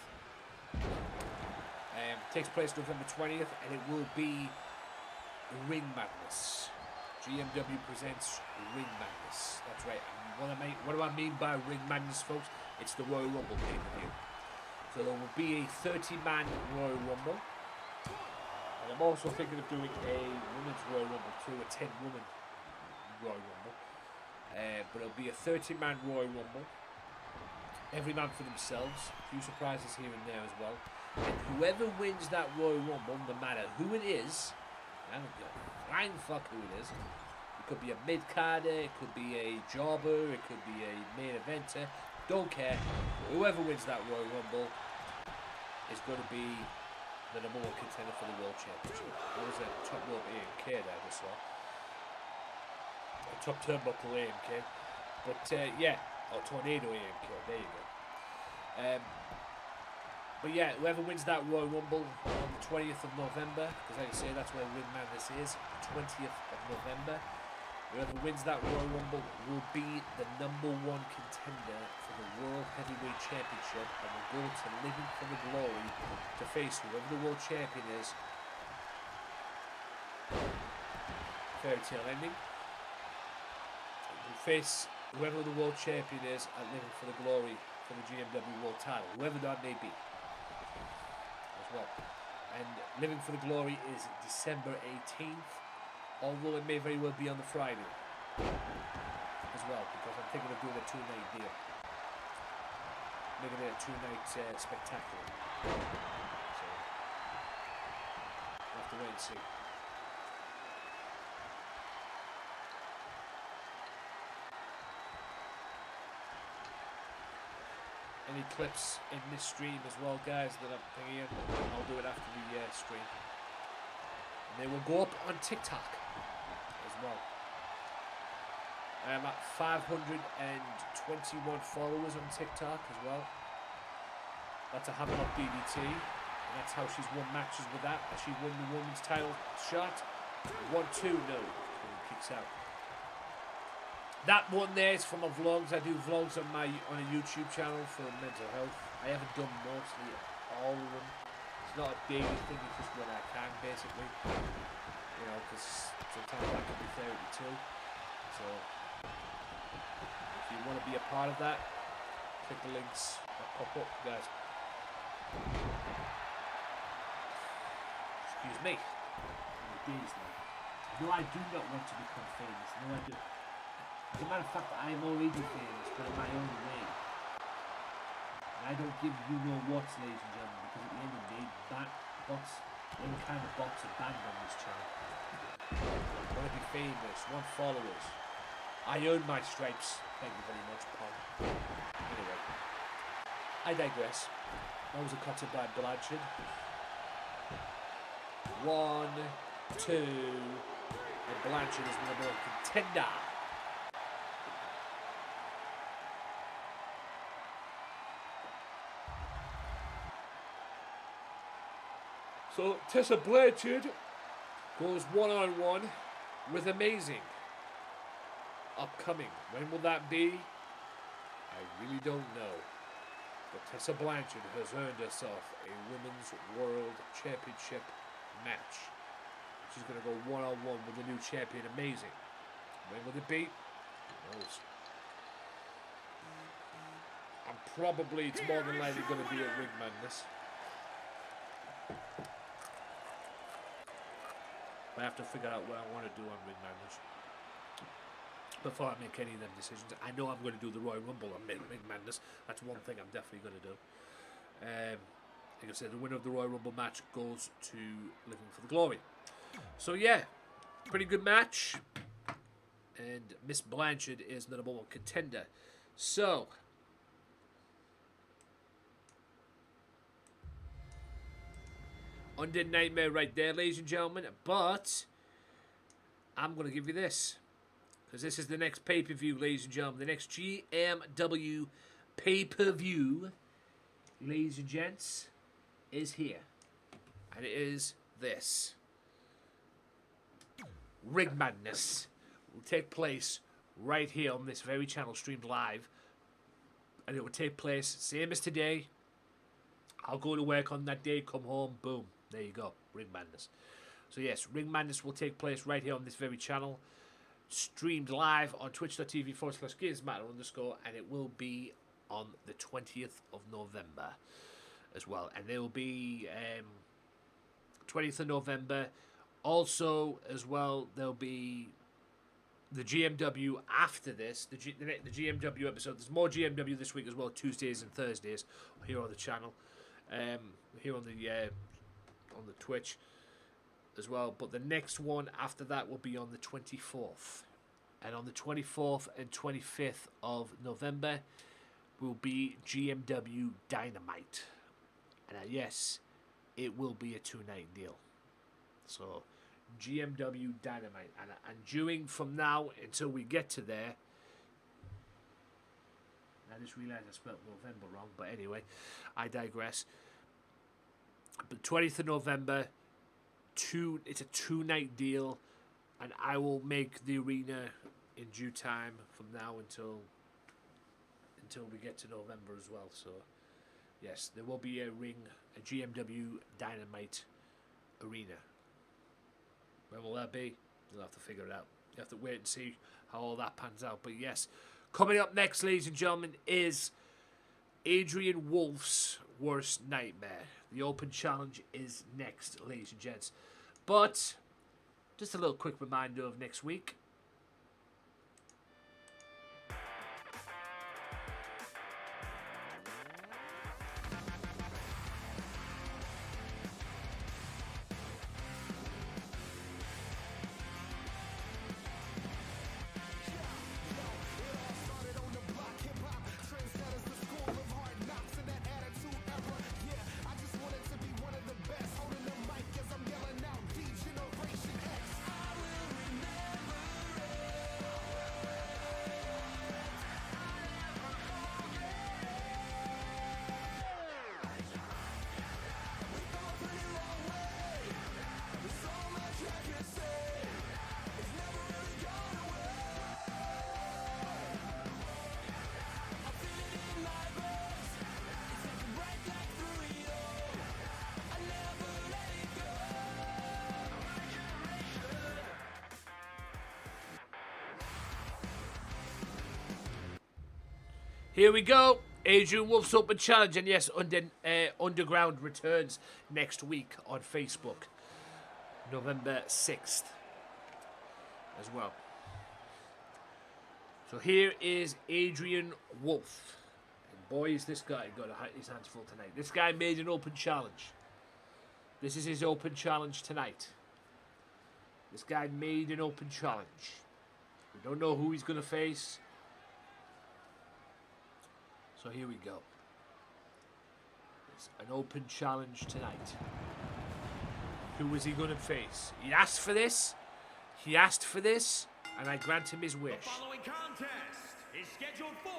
Takes place November 20th, and it will be Ring Madness. GMW presents Ring Madness. That's right. What do I mean by Ring Madness, folks? It's the Royal Rumble pay-per-view. So there will be a 30-man Royal Rumble. And I'm also thinking of doing a Women's Royal Rumble too, a 10-woman Royal Rumble. But it'll be a 30-man Royal Rumble. Every man for themselves. A few surprises here and there as well. And whoever wins that Royal Rumble, no matter who it is, I don't give a flying fuck who it is. It could be a mid-carder, it could be a jobber, it could be a main eventer. Don't care. Whoever wins that Royal Rumble is going to be the number 1 contender for the World Championship. What was that? Top rope AMK there, I just saw. Top turnbuckle AMK. But, yeah. Oh, Tornado AMK. There you go. But, yeah, whoever wins that Royal Rumble on the 20th of November, because like I say, that's where Ring Madness is, the 20th of November. Whoever wins that Royal Rumble will be the number 1 contender for the World Heavyweight Championship and will go to Living for the Glory to face whoever the World Champion is. Fairy tale ending. Will face whoever the World Champion is at Living for the Glory for the GMW World Title, whoever that may be. As well. And Living for the Glory is December 18th. Although it may very well be on the Friday as well, because I'm thinking of doing a 2-night deal. Making it a 2-night spectacular. So, we'll have to wait and see. Any clips in this stream as well, guys, that I'm thinking of, I'll do it after the stream. And they will go up on TikTok as well. I'm at 521 followers on TikTok as well. That's a Hammer Up DDT. And that's how she's won matches with that. She won the women's title shot. 1-2, no. And kicks out. That one there is from my vlogs. I do vlogs on a YouTube channel for mental health. I haven't done mostly all of them. It's not a daily thing, it's just when I can, basically. You know, because sometimes that can be therapy too. So, you want to be a part of that, click the links that pop up, guys. Excuse me. No, I do not want to become famous. No, I do. As a matter of fact, I am already famous, but in my own way. And I don't give you no what's, ladies and gentlemen, because at the end of the day, bots, any kind of bots are banned on this channel. I want to be famous, want followers. I earn my stripes. Thank you very much, Paul. Anyway, I digress. That was a cutter by Blanchard. 1, 2, and Blanchard is the number one contender. So Tessa Blanchard goes one-on-one with Amazing. Upcoming. When will that be? I really don't know. But Tessa Blanchard has earned herself a Women's World Championship match. She's going to go one-on-one with the new champion, Amazing. When will it be? Who knows? It's more than likely going to be at Ring Madness. I have to figure out what I want to do on Ring Madness before I make any of them decisions. I know I'm going to do the Royal Rumble on Ring Madness. That's one thing I'm definitely going to do. Like I said, the winner of the Royal Rumble match goes to Living for the Glory. So yeah, pretty good match. And Miss Blanchard is the number one contender. So Undead Nightmare right there, ladies and gentlemen. But I'm going to give you this, because this is the next pay-per-view, ladies and gentlemen. The next GMW pay-per-view, ladies and gents, is here. And it is this. Ring Madness will take place right here on this very channel, streamed live. And it will take place, same as today. I'll go to work on that day, come home, boom. There you go, Ring Madness. So yes, Ring Madness will take place right here on this very channel, streamed live on twitch.tv/Gamesmatter_, and it will be on the 20th of November as well. And there will be 20th of November. Also, as well, there'll be the GMW after this, the GMW episode. There's more GMW this week as well, Tuesdays and Thursdays here on the channel, here on the Twitch as well. But the next one after that will be on the 24th, and on the 24th and 25th of November will be GMW Dynamite, and yes, it will be a 2-night deal. So GMW Dynamite, and during from now until we get to there, I just realised I spelled November wrong, but anyway, I digress. But 20th of November, it's a 2-night deal, and I will make the arena in due time from now until we get to November as well. So yes, there will be a GMW Dynamite arena. When will that be? You'll have to figure it out. You have to wait and see how all that pans out. But yes, coming up next, ladies and gentlemen, is Adrian Wolfe's Worst Nightmare. The Open Challenge is next, ladies and gents. But just a little quick reminder of next week. Here we go. Adrian Wolfe's Open Challenge. And yes, Underground returns next week on Facebook. November 6th as well. So here is Adrian Wolfe. And boy, is this guy got his hands full tonight. This guy made an open challenge. This is his open challenge tonight. This guy made an open challenge. We don't know who he's going to face. So here we go. It's an open challenge tonight. Who is he going to face? He asked for this. He asked for this. And I grant him his wish. The following contest is scheduled for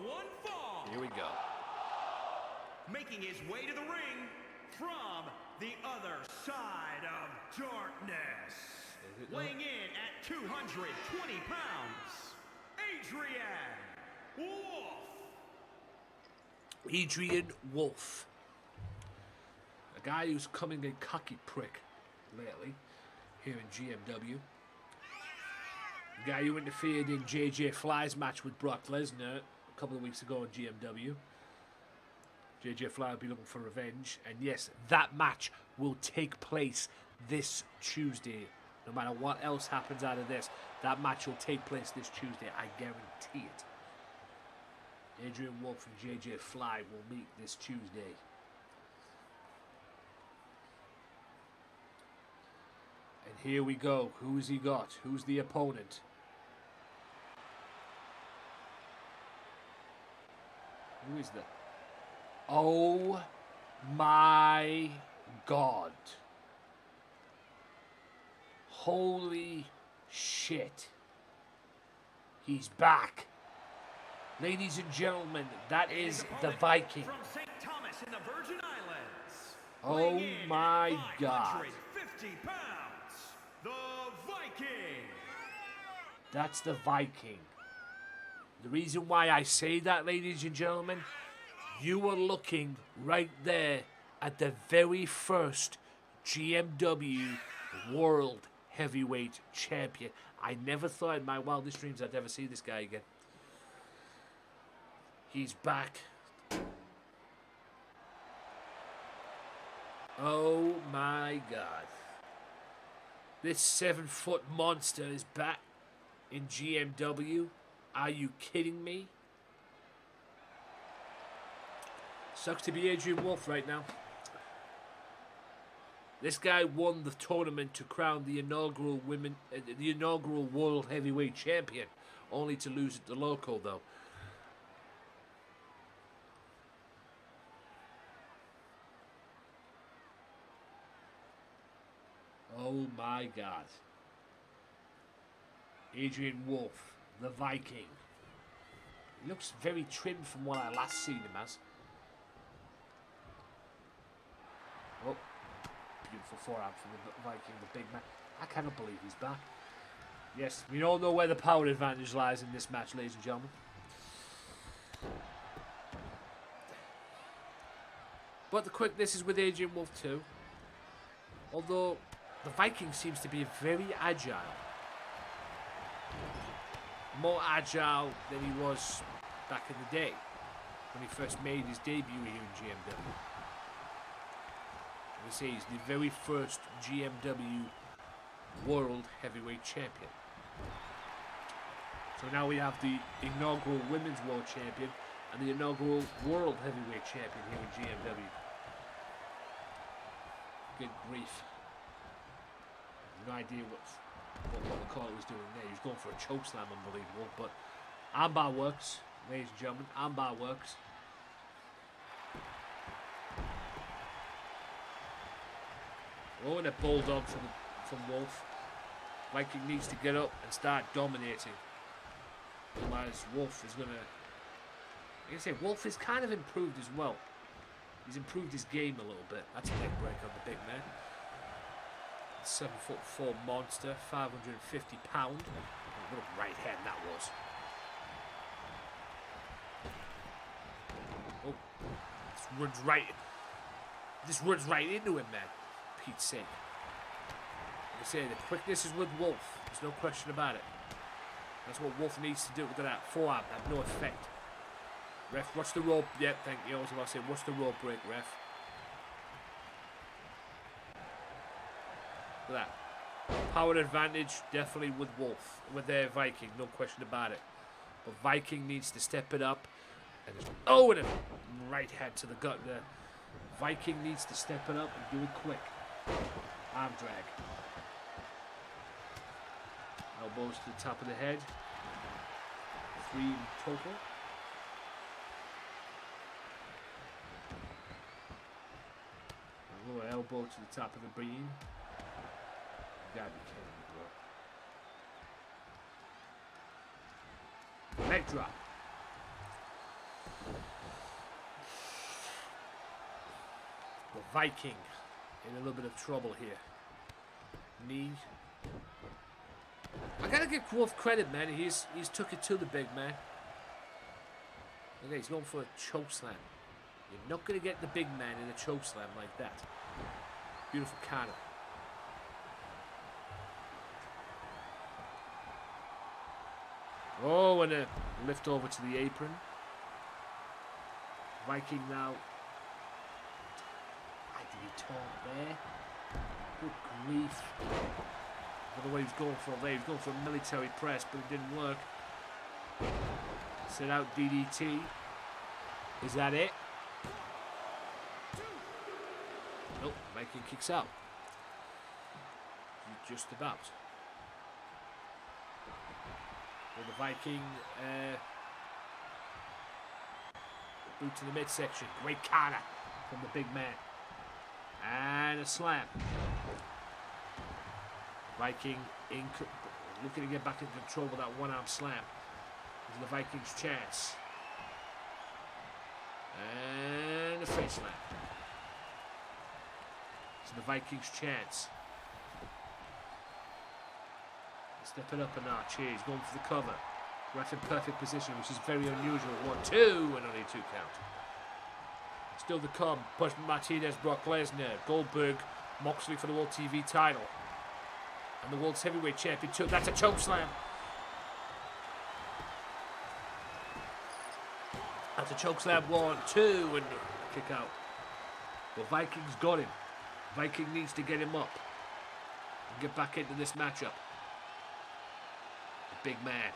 one fall. Here we go. Making his way to the ring from the other side of darkness. Weighing in at 220 pounds, Adrian Wolfe. Adrian Wolfe. A guy who's coming a cocky prick lately here in GMW. A guy who interfered in JJ Fly's match with Brock Lesnar a couple of weeks ago in GMW. JJ Fly will be looking for revenge. And yes, that match will take place this Tuesday. No matter what else happens out of this, that match will take place this Tuesday. I guarantee it. Adrian Wolfe and JJ Fly will meet this Tuesday. And here we go. Who's he got? Who's the opponent? Who is that? Oh my God. Holy shit. He's back. Ladies and gentlemen, that is the Viking. From St. Thomas in the Virgin Islands. Oh my God. 550 pounds. The Viking. That's the Viking. The reason why I say that, ladies and gentlemen, you are looking right there at the very first GMW World Heavyweight Champion. I never thought in my wildest dreams I'd ever see this guy again. He's back. Oh my God. This 7-foot monster is back in GMW. Are you kidding me? Sucks to be Adrian Wolfe right now. This guy won the tournament to crown the inaugural World Heavyweight Champion, only to lose it to Loco though. Oh my God. Adrian Wolfe, the Viking. He looks very trim from what I last seen him as. Oh, beautiful forearm from the Viking, the big man. I cannot believe he's back. Yes, we all know where the power advantage lies in this match, ladies and gentlemen. But the quickness is with Adrian Wolfe too. Although the Viking seems to be very agile. More agile than he was back in the day when he first made his debut here in GMW. We say he's the very first GMW World Heavyweight Champion. So now we have the inaugural Women's World Champion and the inaugural World Heavyweight Champion here in GMW. Good grief. No idea what McCall was doing there. He was going for a chokeslam, unbelievable. But armbar works, ladies and gentlemen. Armbar works. Oh, and a bulldog from Wolfe. Viking needs to get up and start dominating. Otherwise, Wolfe is gonna. Like I say, Wolfe is kind of improved as well. He's improved his game a little bit. That's a leg break on the big man. 7'4" monster, 550 pound. What a right hand that was. Oh, this runs right into him, man. Pete's sake. Like I say, the quickness is with Wolfe. There's no question about it. That's what Wolfe needs to do. Look at that forearm, had no effect. Ref, watch the rope. Yep, thank you. I was about to say, watch the rope break, ref. Look at that. Power advantage, definitely with Wolf. With their Viking, no question about it. But Viking needs to step it up. And and a right hand to the gut there. Viking needs to step it up and do it quick. Arm drag. Elbows to the top of the head. 3 total. A lower elbow to the top of the beam. You gotta be kidding me, bro. Leg drop. The Viking in a little bit of trouble here. Knee. I gotta give Wolf credit, man. He's took it to the big man. Okay, he's going for a choke slam. You're not gonna get the big man in a choke slam like that. Beautiful counter. Oh, and a lift over to the apron. Viking now. I did he talk there. Good grief. I don't know what he was going for there. He was going for a military press, but it didn't work. Set out DDT. Is that it? Nope, Viking kicks out. Just about. With the Viking boot to the midsection. Great counter from the big man. And a slam. Viking looking to get back in control with that one-arm slam. This is the Vikings' chance. And a face slam. This is the Vikings' chance. Step it up a notch here. He's going for the cover. Ref in perfect position, which is very unusual. 1, 2, and only 2 count. Still to come. Push Martinez, Brock Lesnar, Goldberg, Moxley for the World TV title. And the World's Heavyweight Champion too. That's a choke slam. That's a choke slam. 1, 2, and kick out. But Viking's got him. Viking needs to get him up and get back into this matchup. The big man,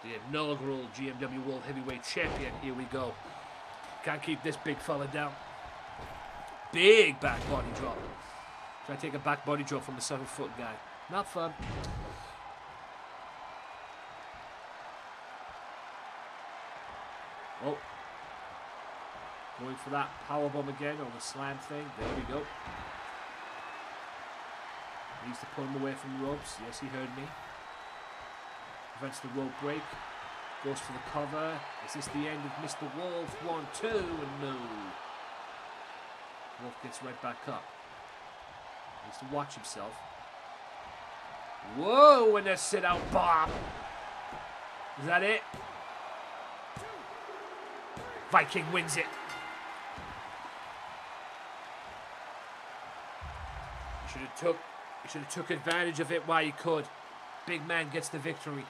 the inaugural GMW World Heavyweight Champion. Here we go. Can't keep this big fella down. Big back body drop. Try to take a back body drop from the 7-foot guy. Not fun. Oh. Going for that powerbomb again on the slam thing. There we go. Needs to pull him away from the ropes. Yes, he heard me. Prevents the rope break. Goes for the cover. Is this the end of Mr. Wolf? 1, 2, and no. Wolf gets right back up. Needs to watch himself. Whoa, and a sit-out bomb. Is that it? Viking wins it. He should have took advantage of it while he could. Big man gets the victory.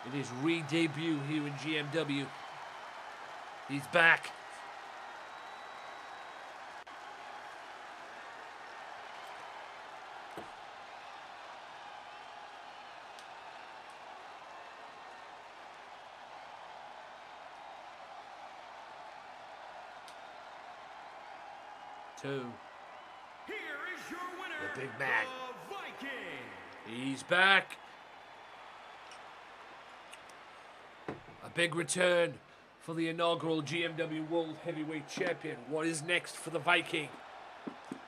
In his re-debut here in GMW. He's back. Two. Here is your winner, the big man. the Viking. He's back. A big return for the inaugural GMW World Heavyweight Champion. What is next for the Viking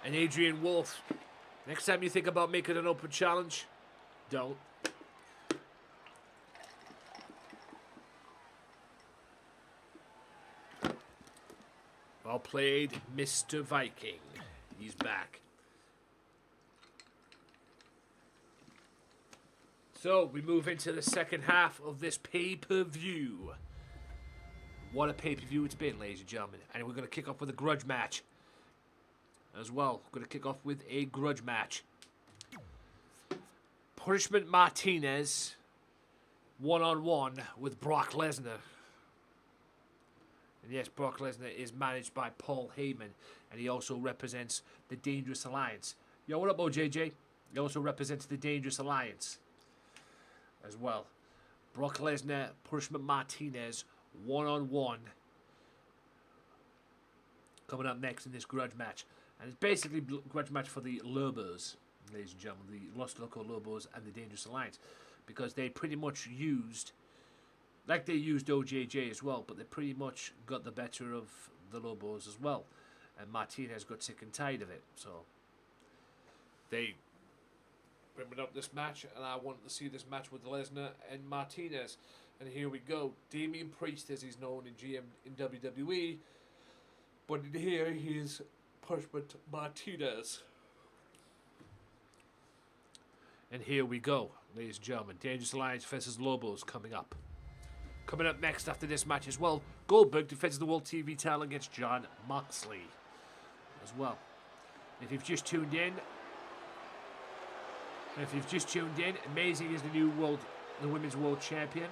and Adrian Wolfe? Next time you think about making an open challenge, don't. Well played, Mr. Viking. He's back. So, we move into the second half of this pay-per-view. What a pay-per-view it's been, ladies and gentlemen. And we're going to kick off with a grudge match as well. We're going to kick off with a grudge match. Punishment Martinez, one-on-one with Brock Lesnar. And yes, Brock Lesnar is managed by Paul Heyman, and he also represents the Dangerous Alliance. Yo, what up, OJJ? He also represents the Dangerous Alliance as well. Brock Lesnar, Punishment Martinez, one-on-one. Coming up next in this grudge match. And it's basically a grudge match for the Lobos, ladies and gentlemen. The Los Loco Lobos and the Dangerous Alliance. Because they pretty much used... Like they used OJJ as well, but they pretty much got the better of the Lobos as well. And Martinez got sick and tired of it. So they bring up this match, and I wanted to see this match with Lesnar and Martinez. And here we go. Damian Priest, as he's known in WWE. But in here, he is Punishment Martinez. And here we go, ladies and gentlemen. Dangerous Alliance versus Lobos coming up. Coming up next after this match as well, Goldberg defends the World TV title against Jon Moxley as well. If you've just tuned in, Amazing is the Women's World Champion.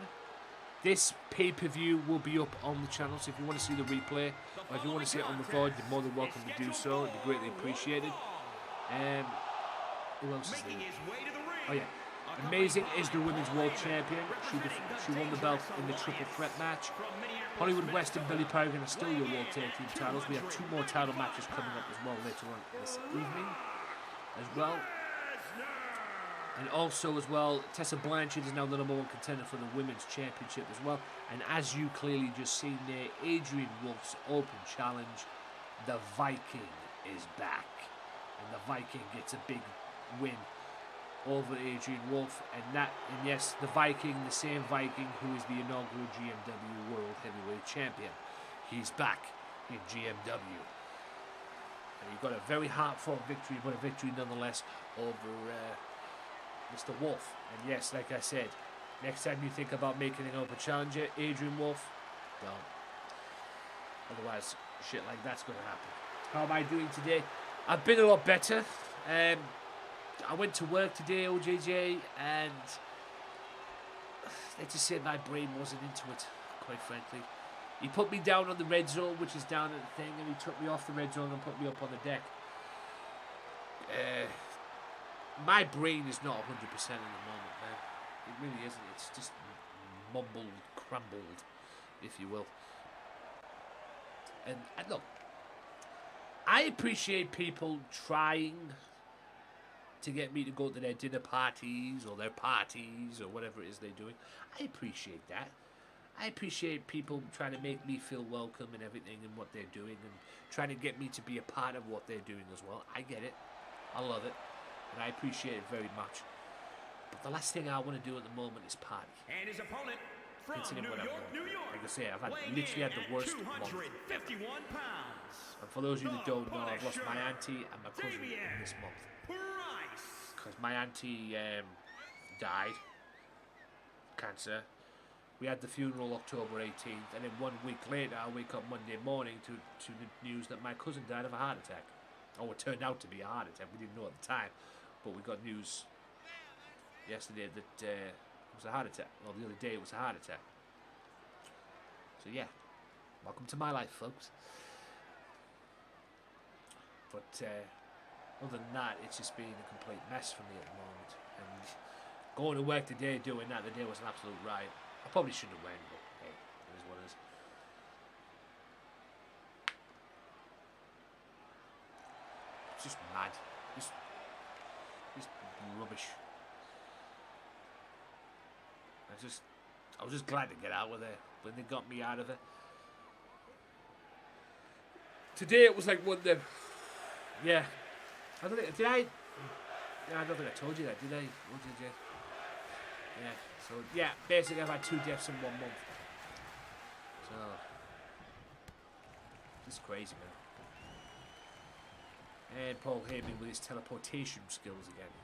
This pay-per-view will be up on the channel, so if you want to see the replay, or if you want to see it on the VOD, you're more than welcome to do so. It'd be greatly appreciated. Who else is there? Oh yeah. Amazing is the Women's World Champion. She won the belt in the triple threat match. Hollywood West and Billy Paragon are still your World Tag Team titles. We have 2 more title matches coming up as well later on this evening as well. And also as well, Tessa Blanchard is now the #1 contender for the Women's Championship as well. And as you clearly just seen there, Adrian Wolfe's open challenge, the Viking is back. And the Viking gets a big win over Adrian Wolfe, and yes, the Viking, the same Viking who is the inaugural GMW World Heavyweight Champion. He's back in GMW. And he got a very hard-fought victory, but a victory nonetheless over Mr. Wolfe. And yes, like I said, next time you think about making an open challenger, Adrian Wolfe, don't. Otherwise, shit like that's going to happen. How am I doing today? I've been a lot better. I went to work today, OJJ, and let's just say my brain wasn't into it, quite frankly. He put me down on the red zone, which is down at the thing, and he took me off the red zone and put me up on the deck. My brain is not 100% at the moment, man. It really isn't. It's just mumbled, crumbled, if you will. And look, I appreciate people trying to get me to go to their dinner parties or their parties or whatever it is they're doing. I appreciate that. I appreciate people trying to make me feel welcome and everything and what they're doing and trying to get me to be a part of what they're doing as well. I get it. I love it. And I appreciate it very much. But the last thing I want to do at the moment is party. And his opponent from New York, like I say, I've literally had the worst month. 251 pounds. And for those of you that don't know, I've lost my auntie and my cousin in this month. Because my auntie died, cancer. We had the funeral October 18th, and then 1 week later, I wake up Monday morning to the news that my cousin died of a heart attack. Oh, it turned out to be a heart attack. We didn't know at the time, but we got news yesterday that it was a heart attack. Well, the other day it was a heart attack. So yeah, welcome to my life, folks. But other than that, it's just been a complete mess for me at the moment. And going to work today, doing that today was an absolute riot. I probably shouldn't have went, but hey, it is what it is. It's just mad. Just rubbish. I was just glad to get out of there when they got me out of it. Today it was like one of them. Yeah. I don't think, I don't think I told you that, did I? Or did you? Yeah. So yeah, basically I've had 2 deaths in 1 month. So it's crazy, man. And Paul Heyman with his teleportation skills again.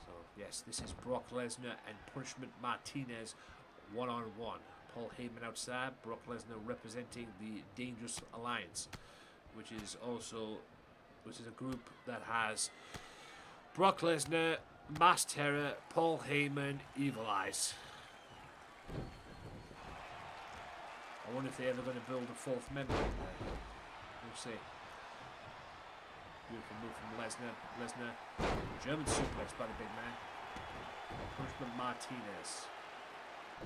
So yes, this is Brock Lesnar and Punishment Martinez one-on-one. Paul Heyman outside, Brock Lesnar representing the Dangerous Alliance, which is a group that has Brock Lesnar, Mass Terror, Paul Heyman, Evil Eyes. wonder if they're ever going to build a fourth member. We'll see. Beautiful move from Lesnar. German suplex by the big man. Punishment Martinez.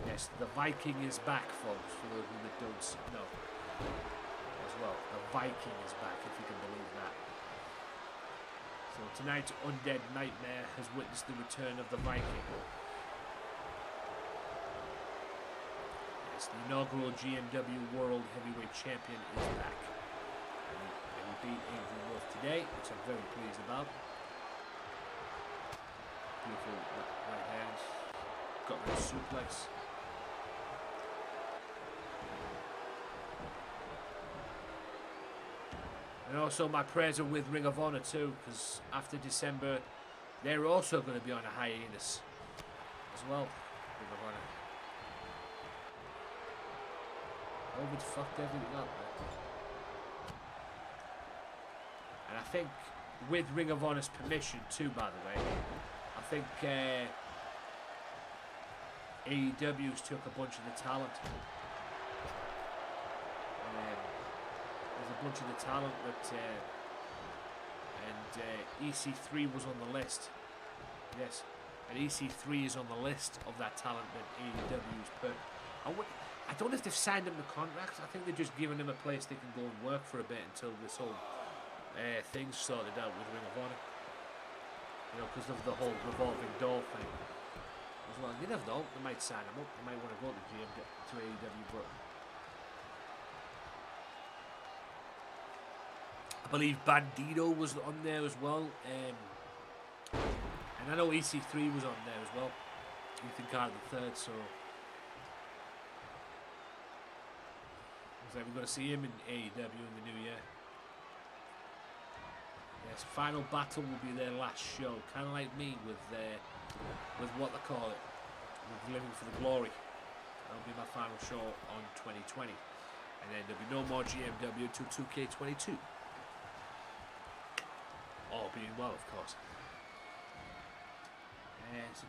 Yes, the Viking is back, folks, for those that don't know. As well, the Viking is back, if you can believe that. So tonight's Undead Nightmare has witnessed the return of the Viking. Yes, the inaugural GMW World Heavyweight Champion is back. And he beat Adrian Wolfe today, which I'm very pleased about. Beautiful right hand. Got rid of suplex. And also my prayers are with Ring of Honor too, because after December, they're also going to be on a hiatus as well. Ring of Honor. COVID fucked everything up, man. And I think with Ring of Honor's permission too, by the way, I think AEW's took a bunch of the talent. There's a bunch of the talent that, and EC3 was on the list. Yes, and EC3 is on the list of that talent that AEW's put. I don't know if they've signed him the contract. I think they're just giving him a place they can go and work for a bit until this whole thing's sorted out with Ring of Honor. You know, because of the whole revolving door thing. As well, you never know. They might sign him up. They might want to go to AEW, but I believe Bandito was on there as well, and I know EC3 was on there as well. Ethan Carter III, so looks like we're going to see him in AEW in the new year. Yes, Final Battle will be their last show, kind of like me with what they call it, with Living for the Glory. That'll be my final show on 2020, and then there'll be no more GMW till 2K22. All being well, of course. Yes,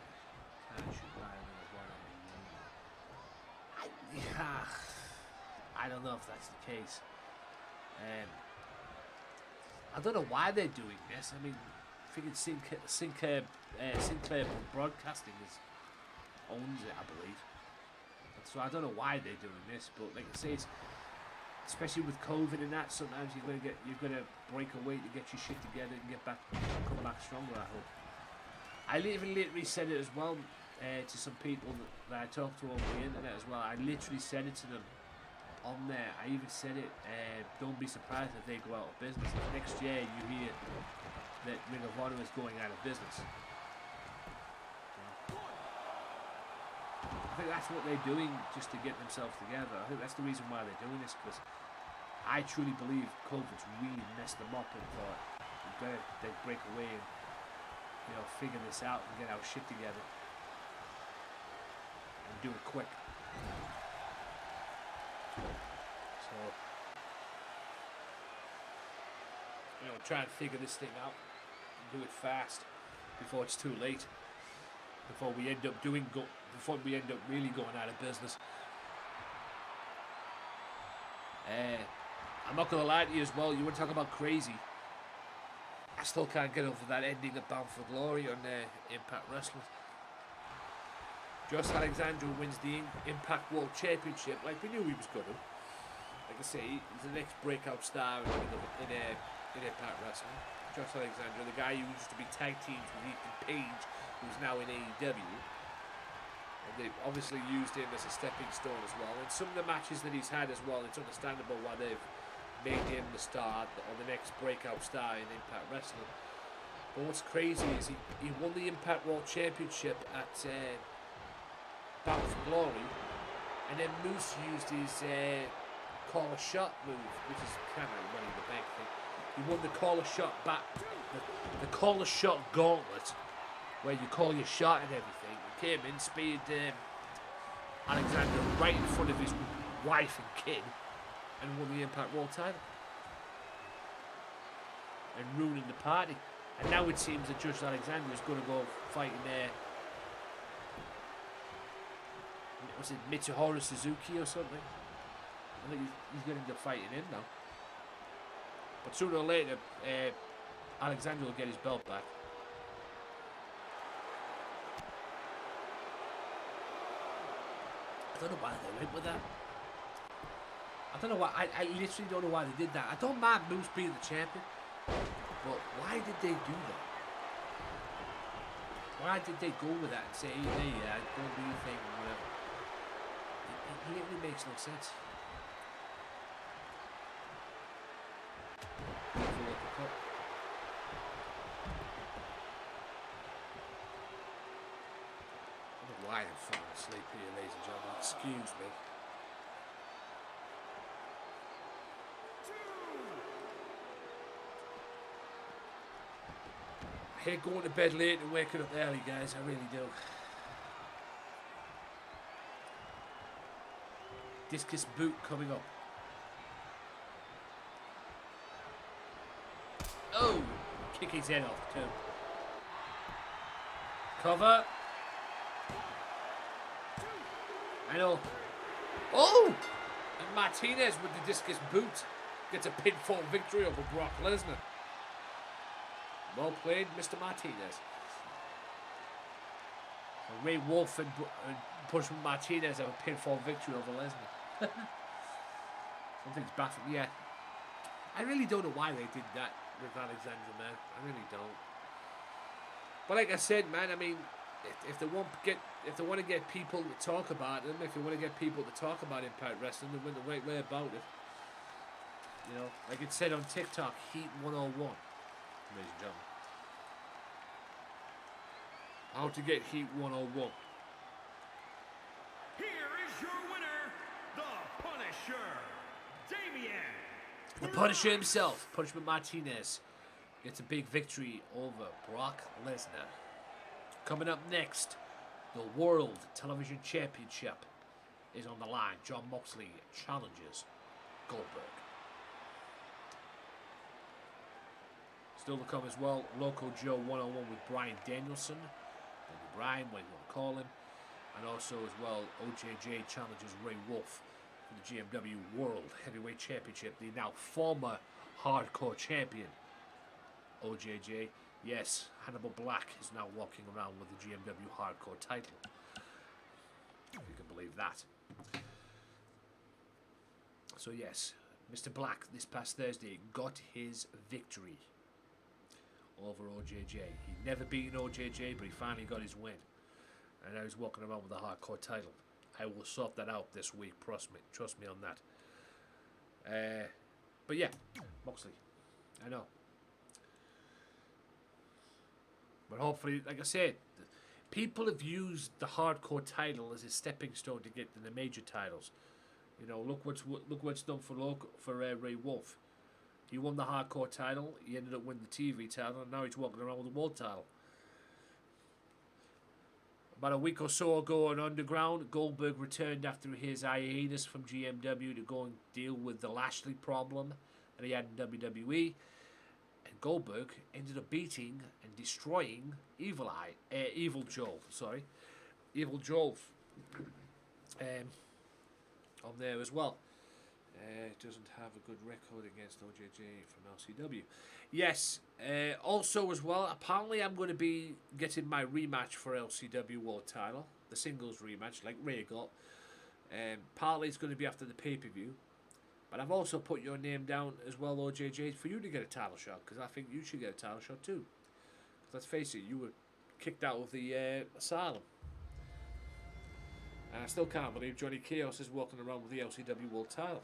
I don't know if that's the case. I don't know why they're doing this. I mean, I think Sinclair Broadcasting owns it, I believe. So I don't know why they're doing this, but like I say, especially with COVID and that, sometimes you're gonna break away to get your shit together and come back stronger. I hope. I even literally said it as well to some people that I talked to over the internet as well. I literally said it to them on there. I even said it. Don't be surprised if they go out of business. If next year you hear that Ring of Honor is going out of business. I think that's what they're doing just to get themselves together. I think that's the reason why they're doing this, because I truly believe COVID's really messed them up and thought they break away and, you know, figure this out and get our shit together and do it quick. So, you know, try and figure this thing out and do it fast before it's too late. Before we end up really going out of business. I'm not gonna lie to you as well. You want to talk about crazy? I still can't get over that ending of Bound for Glory on Impact Wrestling. Josh Alexander wins the Impact World Championship, like we knew he was gonna. Like I say, he's the next breakout star in Impact Wrestling. Josh Alexander, the guy who used to be tag teams with Ethan Page, who's now in AEW. And they obviously used him as a stepping stone as well. And some of the matches that he's had as well, it's understandable why they've made him the star or the next breakout star in Impact Wrestling. But what's crazy is he won the Impact World Championship at Bound for Glory, and then Moose used his call a shot move, which is kind of money in the bank thing. He won the call a shot back, the call a shot gauntlet, where you call your shot and everything. He came in, speared Alexander right in front of his wife and kid, and won the Impact World title. And ruining the party. And now it seems that Josh Alexander is going to go fighting was it Mitsuharu Suzuki or something? I think he's getting to fighting in now. But sooner or later, Alexander will get his belt back. I don't know why they went with that. I don't know why. I literally don't know why they did that. I don't mind Moose being the champion, but why did they do that? Why did they go with that and say, hey, go do your thing or whatever? It literally makes no sense. I don't know why I'm falling asleep here, ladies and gentlemen. Excuse me. I hate going to bed late and waking up early, guys. I really do. Discus boot coming up. Oh! Kick his head off, too. Cover. I know. Oh! And Martinez with the discus boot gets a pinfall victory over Brock Lesnar. Well played, Mr. Martinez. And Ray Wolfe and Punishment Martinez have a pinfall victory over Lesnar. Something's baffling. Yeah. I really don't know why they did that with Alexander, man. I really don't. But like I said, man, I mean, if they want to get people to talk about them, if they want to get people to talk about Impact Wrestling, they went the right way about it. You know, like it said on TikTok, Heat 101. Ladies and gentlemen. How to get Heat 101. Here is your winner, the Punisher, Damien. The Punisher himself, Punishment Martinez, gets a big victory over Brock Lesnar. Coming up next, the World Television Championship is on the line. Jon Moxley challenges Goldberg. Still to come as well, Loco Joe 101 with Bryan Danielson, or Bryan, what you want to call him, and also as well, OJJ challenges Ray Wolfe for the GMW World Heavyweight Championship, the now former Hardcore Champion, OJJ. Yes, Hannibal Black is now walking around with the GMW Hardcore title, if you can believe that. So yes, Mr. Black this past Thursday got his victory over OJJ. He'd never beaten OJJ, but he finally got his win. And now he's walking around with the Hardcore title. I will sort that out this week, trust me on that. But yeah, Moxley, I know. But hopefully, like I said, people have used the Hardcore title as a stepping stone to get to the major titles. You know, look what's done for Ray Wolfe. He won the Hardcore title, he ended up winning the TV title, and now he's walking around with the World title. About a week or so ago on Underground, Goldberg returned after his hiatus from GMW to go and deal with the Lashley problem that he had in WWE. And Goldberg ended up beating and destroying Evil Joel on there as well. Doesn't have a good record against OJJ from LCW. Yes, also as well, apparently I'm going to be getting my rematch for LCW World title, the singles rematch, like Ray got. Partly it's going to be after the pay-per-view, but I've also put your name down as well, OJJ, for you to get a title shot, because I think you should get a title shot too. Let's face it, you were kicked out of the asylum. And I still can't believe Johnny Chaos is walking around with the LCW World title.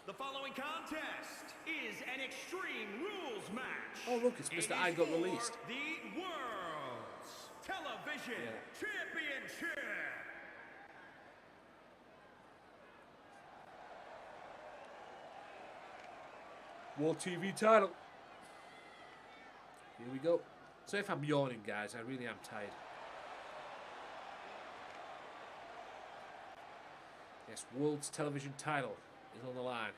The following contest is an Extreme Rules match. Oh look, it's Mr. I got released. The World's Television Championship. World TV title. Here we go. So if I'm yawning, guys, I really am tired. Yes, World's Television title is on the line.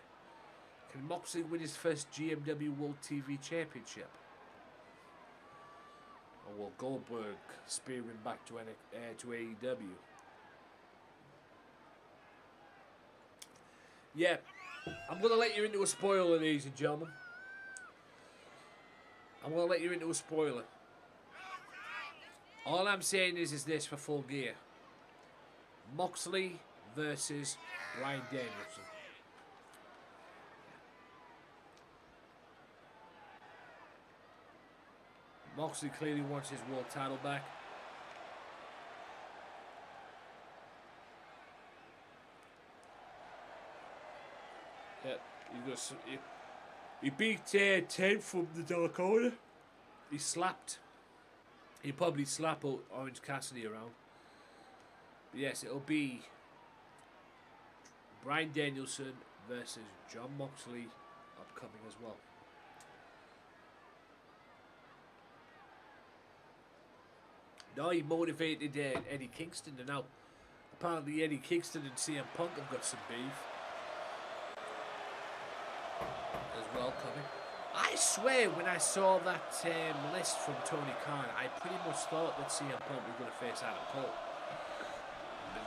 Can Moxley win his first GMW World TV Championship? Or will Goldberg spear him back to AEW? Yeah, I'm going to let you into a spoiler, ladies and gentlemen. I'm going to let you into a spoiler. All I'm saying is this for Full Gear. Moxley versus Bryan Danielson. Moxley clearly wants his world title back. Yeah, he beat 10 from the dark corner. He slapped. He'll probably slap Orange Cassidy around. But yes, it'll be Bryan Danielson versus Jon Moxley upcoming as well. Now he motivated Eddie Kingston, and now apparently Eddie Kingston and CM Punk have got some beef as well coming. I swear when I saw that list from Tony Khan, I pretty much thought that CM Punk was going to face Adam Cole.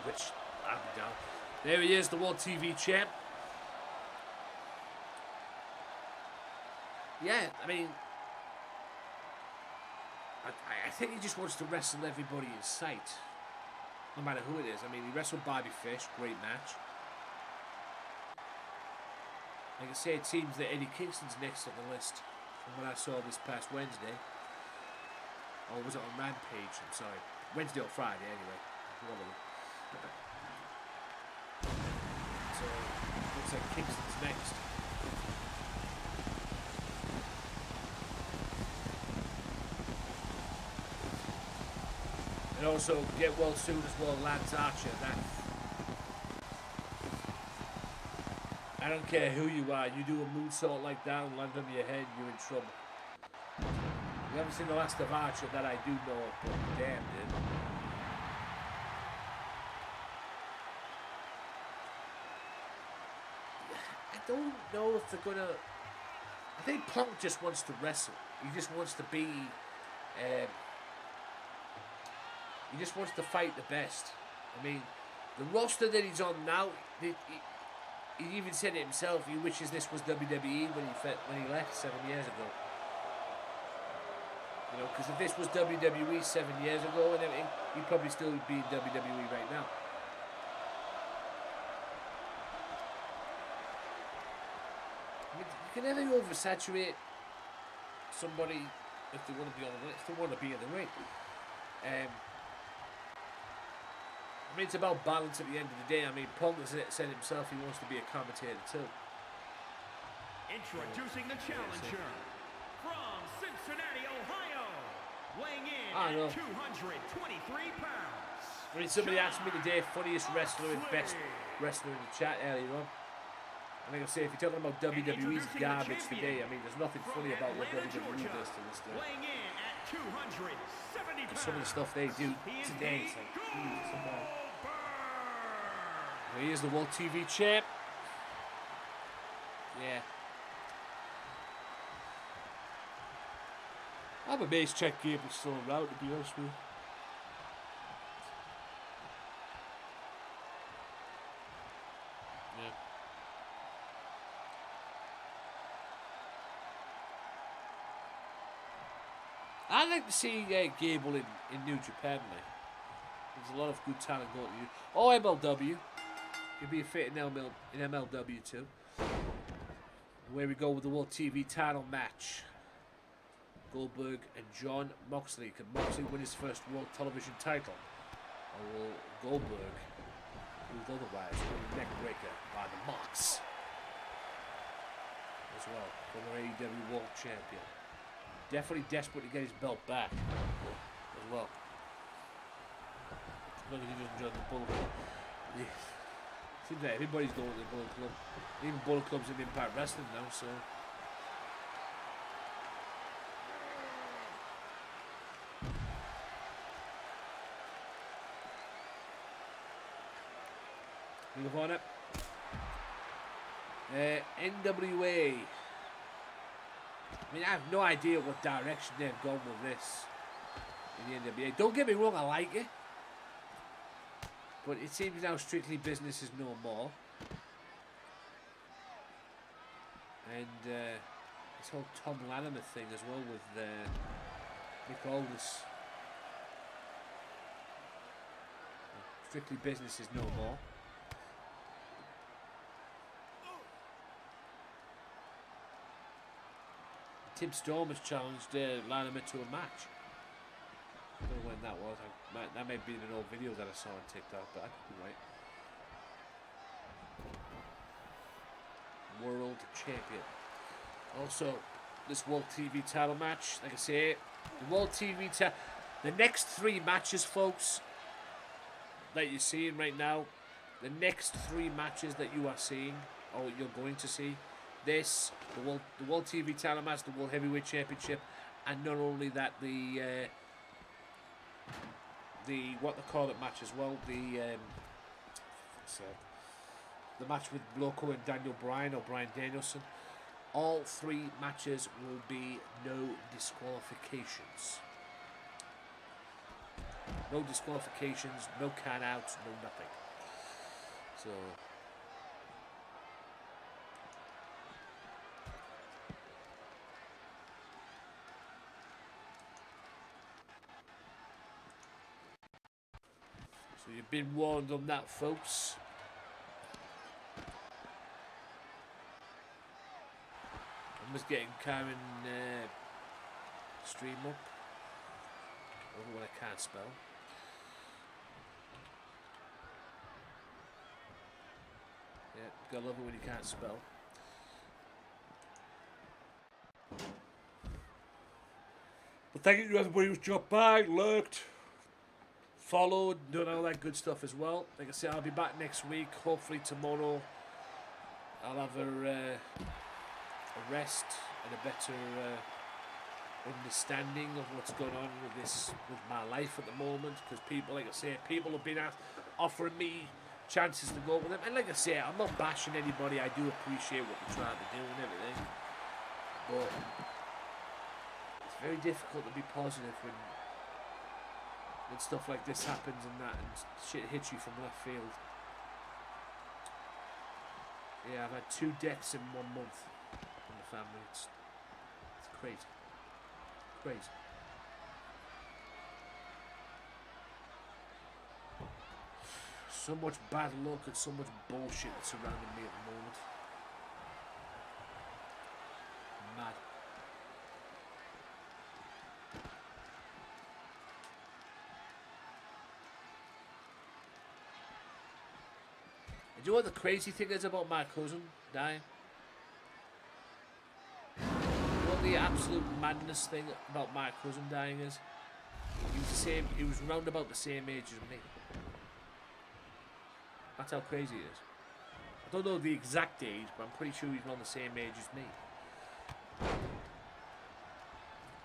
Which I'll be down. There he is, the World TV champ. Yeah, I mean, I think he just wants to wrestle everybody in sight, no matter who it is. I mean, he wrestled Bobby Fish, great match. Like I say, it seems that Eddie Kingston's next on the list from what I saw this past Wednesday. Or was it on Rampage? I'm sorry. Wednesday or Friday, anyway. One of them. So, looks like Kingston's next. And also, get well soon as well, Lance Archer. That I don't care who you are, you do a moonsault like that and land on your head, you're in trouble. You haven't seen the last of Archer, that I do know, but damn, dude. I don't know if they're gonna. I think Punk just wants to wrestle. He just wants to be. He just wants to fight the best. I mean, the roster that he's on now. He even said it himself. He wishes this was WWE when he left 7 years ago. You know, because if this was WWE 7 years ago and everything, he'd probably still be in WWE right now. I mean, you can never oversaturate somebody if they want to be on the if they want to be in the ring. I mean, it's about balance at the end of the day. I mean, Punk has said himself he wants to be a commentator too. Introducing the challenger from Cincinnati, Ohio, weighing in at 223 pounds. I mean, somebody asked me today, funniest wrestler and best wrestler in the chat earlier on. I think I'll say, if you're talking about WWE's garbage today, I mean, there's nothing funny about what WWE does to this day. Weighing in at 270 pounds. Some of the stuff they do today, it's like, Jesus, he is the World TV champ. Yeah. I'm amazed Chad Gable's still around, to be honest with you. Yeah. I'd like to see Gable in New Japan, mate. There's a lot of good talent going to you. Oh, MLW. He'll be a fit in MLW too. Where we go with the World TV title match. Goldberg and Jon Moxley. Can Moxley win his first World Television title? Or will Goldberg prove otherwise win the neck breaker by the Mox? As well, former AEW World Champion. Definitely desperate to get his belt back as well. Look at he doesn't join the Bullet Club. Yeah. Seems like everybody's going to the Bullet Club. Even Bullet Club's in Impact Wrestling now, so. Ring of Honor. NWA. I mean, I have no idea what direction they've gone with this in the NWA. Don't get me wrong, I like it. But it seems now strictly business is no more. And this whole Tom Latimer thing as well with Nick Aldis. Strictly Business is no more. Tim Storm has challenged Latimer to a match. I don't know when that was. That may be in an old video that I saw on TikTok, but I could be right. World Champion. Also, this World TV title match, like I say, the World TV title. The next 3 matches, folks, that you're seeing right now, the next 3 matches that you are seeing, or you're going to see, this, the World TV title match, the World Heavyweight Championship, and not only that, the what they call it match as well, the match with Loco and Bryan or Bryan Danielson. All 3 matches will be no disqualifications. No disqualifications, no count-outs, no nothing. So you've been warned on that, folks. I'm just getting Karen stream up. Over what I can't spell. Yeah, gotta love it when you can't spell. But thank you to everybody who's dropped by, lurked, followed, done all that good stuff as well. Like I said, I'll be back next week. Hopefully tomorrow I'll have a rest and a better understanding of what's going on with my life at the moment, because people, like I say, people have been offering me chances to go with them, and like I say, I'm not bashing anybody. I do appreciate what they're trying to do and everything, but it's very difficult to be positive when stuff like this happens and shit hits you from left field. Yeah, I've had 2 deaths in 1 month in the family. It's crazy. Crazy. So much bad luck and so much bullshit that's surrounding me at the moment. Mad. And do you know what the crazy thing is about my cousin dying? The absolute madness thing about my cousin dying is he was round about the same age as me. That's how crazy it is. I don't know the exact age, but I'm pretty sure he's around the same age as me.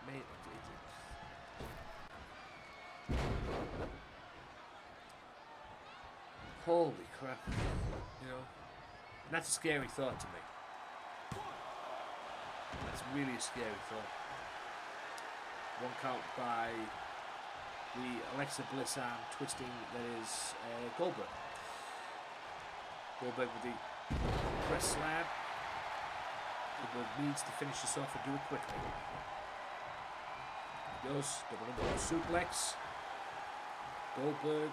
Mate, holy crap. You know? And that's a scary thought to me. That's really a scary thought. 1 count by the Alexa Bliss arm twisting that is Goldberg. Goldberg with the press slab. Goldberg needs to finish this off and do it quickly. He goes, double suplex. Goldberg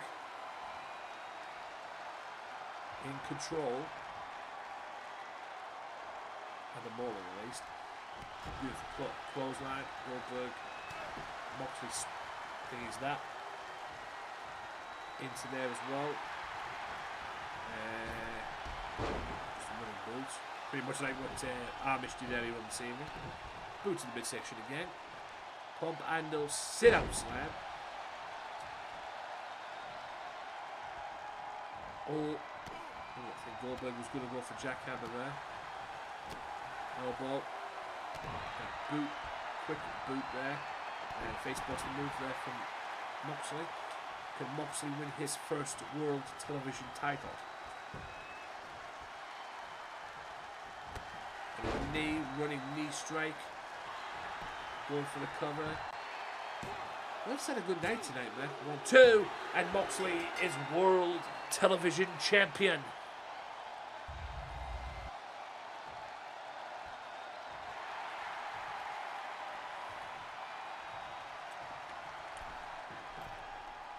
in control. At the moment, at least. Beautiful clothesline. Goldberg. Moxley thingies that. Into there as well. Just running boots. Pretty much like what Amish did earlier on this evening. Boots in the midsection again. Pump handle, sit out slam. Oh, I think Goldberg was going to go for jackhammer there. Elbow. Boot. Quick boot there. And face busting move there from Moxley. Can Moxley win his first world television title? And a knee, running knee strike. Going for the cover. Let's have a good night tonight, man. 1, 2, and Moxley is world television champion.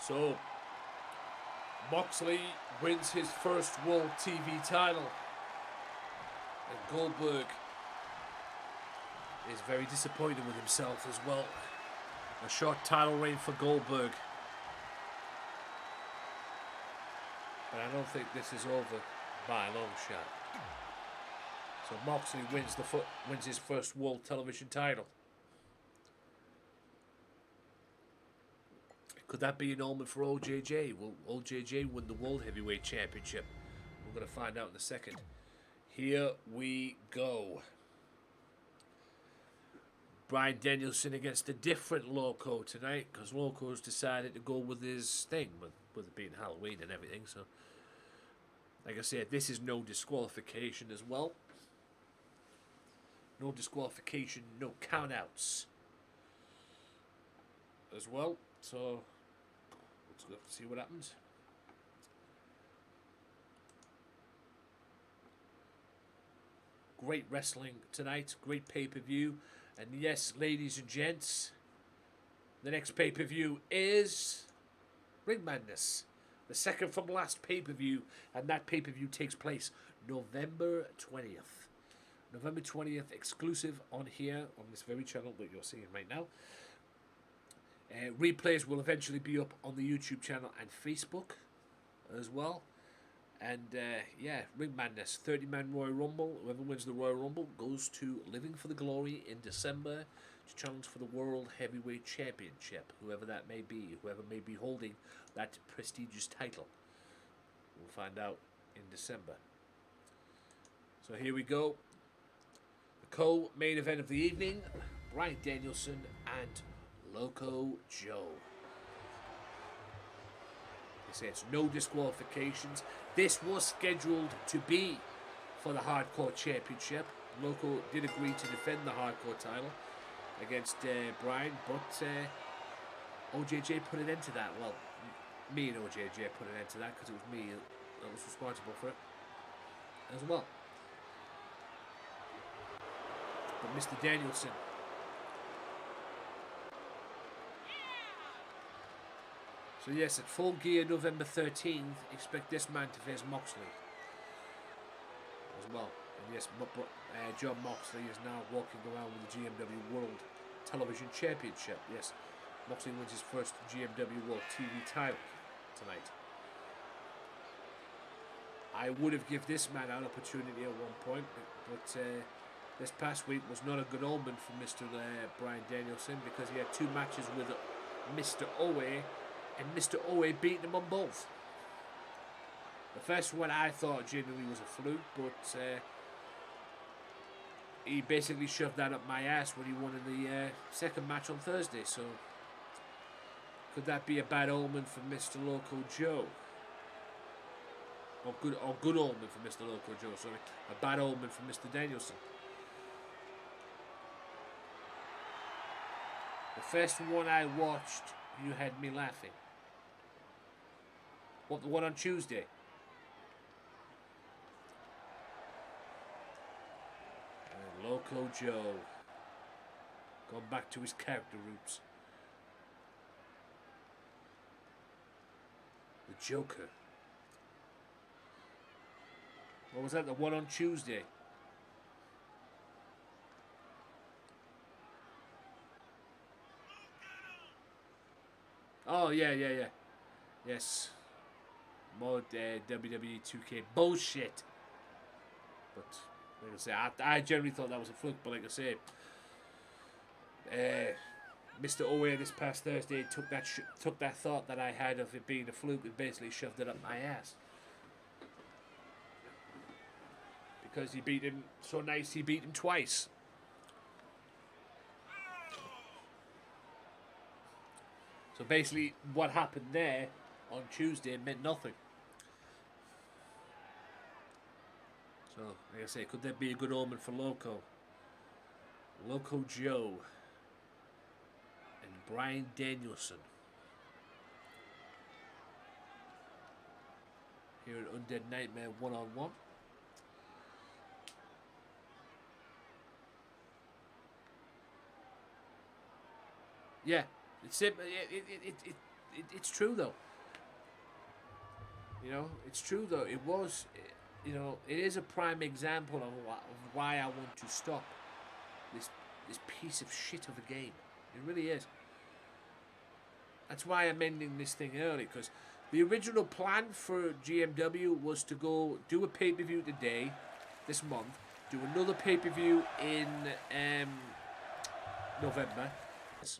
So, Moxley wins his first World TV title. And Goldberg is very disappointed with himself as well. A short title reign for Goldberg. But I don't think this is over by a long shot. So Moxley wins his first World Television title. Could that be an omen for OJJ? Will OJJ win the World Heavyweight Championship? We're going to find out in a second. Here we go. Bryan Danielson against a different Loco tonight, because Loco's decided to go with his thing, with it being Halloween and everything. So, like I said, this is no disqualification as well. No disqualification, no countouts as well. So, let's go see what happens. Great wrestling tonight, great pay-per-view. And yes, ladies and gents, the next pay-per-view is Ring Madness. The second from last pay-per-view, and that pay-per-view takes place November 20th. November 20th, exclusive on here, on this very channel that you're seeing right now. Replays will eventually be up on the YouTube channel and Facebook as well. And yeah, Ring Madness, 30-man Royal Rumble. Whoever wins the Royal Rumble goes to Living for the Glory in December to challenge for the World Heavyweight Championship. Whoever that may be, whoever may be holding that prestigious title. We'll find out in December. So here we go. The co-main event of the evening, Bryan Danielson and Loco Joe. They say it's no disqualifications. This was scheduled to be for the Hardcore Championship. Loco did agree to defend the Hardcore title against Bryan, but OJJ put an end to that. Well, me and OJJ put an end to that because it was me that was responsible for it as well. But Mr. Danielson, so yes, at Full Gear November 13th, expect this man to face Moxley as well. And yes, John Moxley is now walking around with the GMW World Television Championship. Yes, Moxley wins his first GMW World TV title tonight. I would have given this man an opportunity at one point, but this past week was not a good omen for Mr. Bryan Danielson, because he had two matches with Mr. Owe, and Mr. Owe beat him on both. The first one I thought genuinely was a fluke, but he basically shoved that up my ass when he won in the second match on Thursday. So could that be a bad omen for Mr. Loco Joe? Or good omen for Mr. Loco Joe, sorry. A bad omen for Mr. Danielson. The first one I watched, you had me laughing. What, the one on Tuesday? And Loco Joe. Gone back to his character roots. The Joker. What was that? The one on Tuesday? Oh, yeah. Yes. More WWE 2K bullshit. But, like I say, I generally thought that was a fluke, but like I say, Mr. Owe this past Thursday took that thought that I had of it being a fluke and basically shoved it up my ass. Because he beat him so nice, he beat him twice. So basically, what happened there on Tuesday meant nothing. So, like I say, could that be a good omen for Loco? Loco Joe and Bryan Danielson here at Undead Nightmare 1-on-1. Yeah, it's simple. it's true though. You know, it's true though. It was, you know, it is a prime example of why I want to stop this piece of shit of a game. It really is. That's why I'm ending this thing early, because the original plan for GMW was to go do a pay-per-view today, this month, do another pay-per-view in November. It's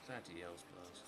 adios, bros.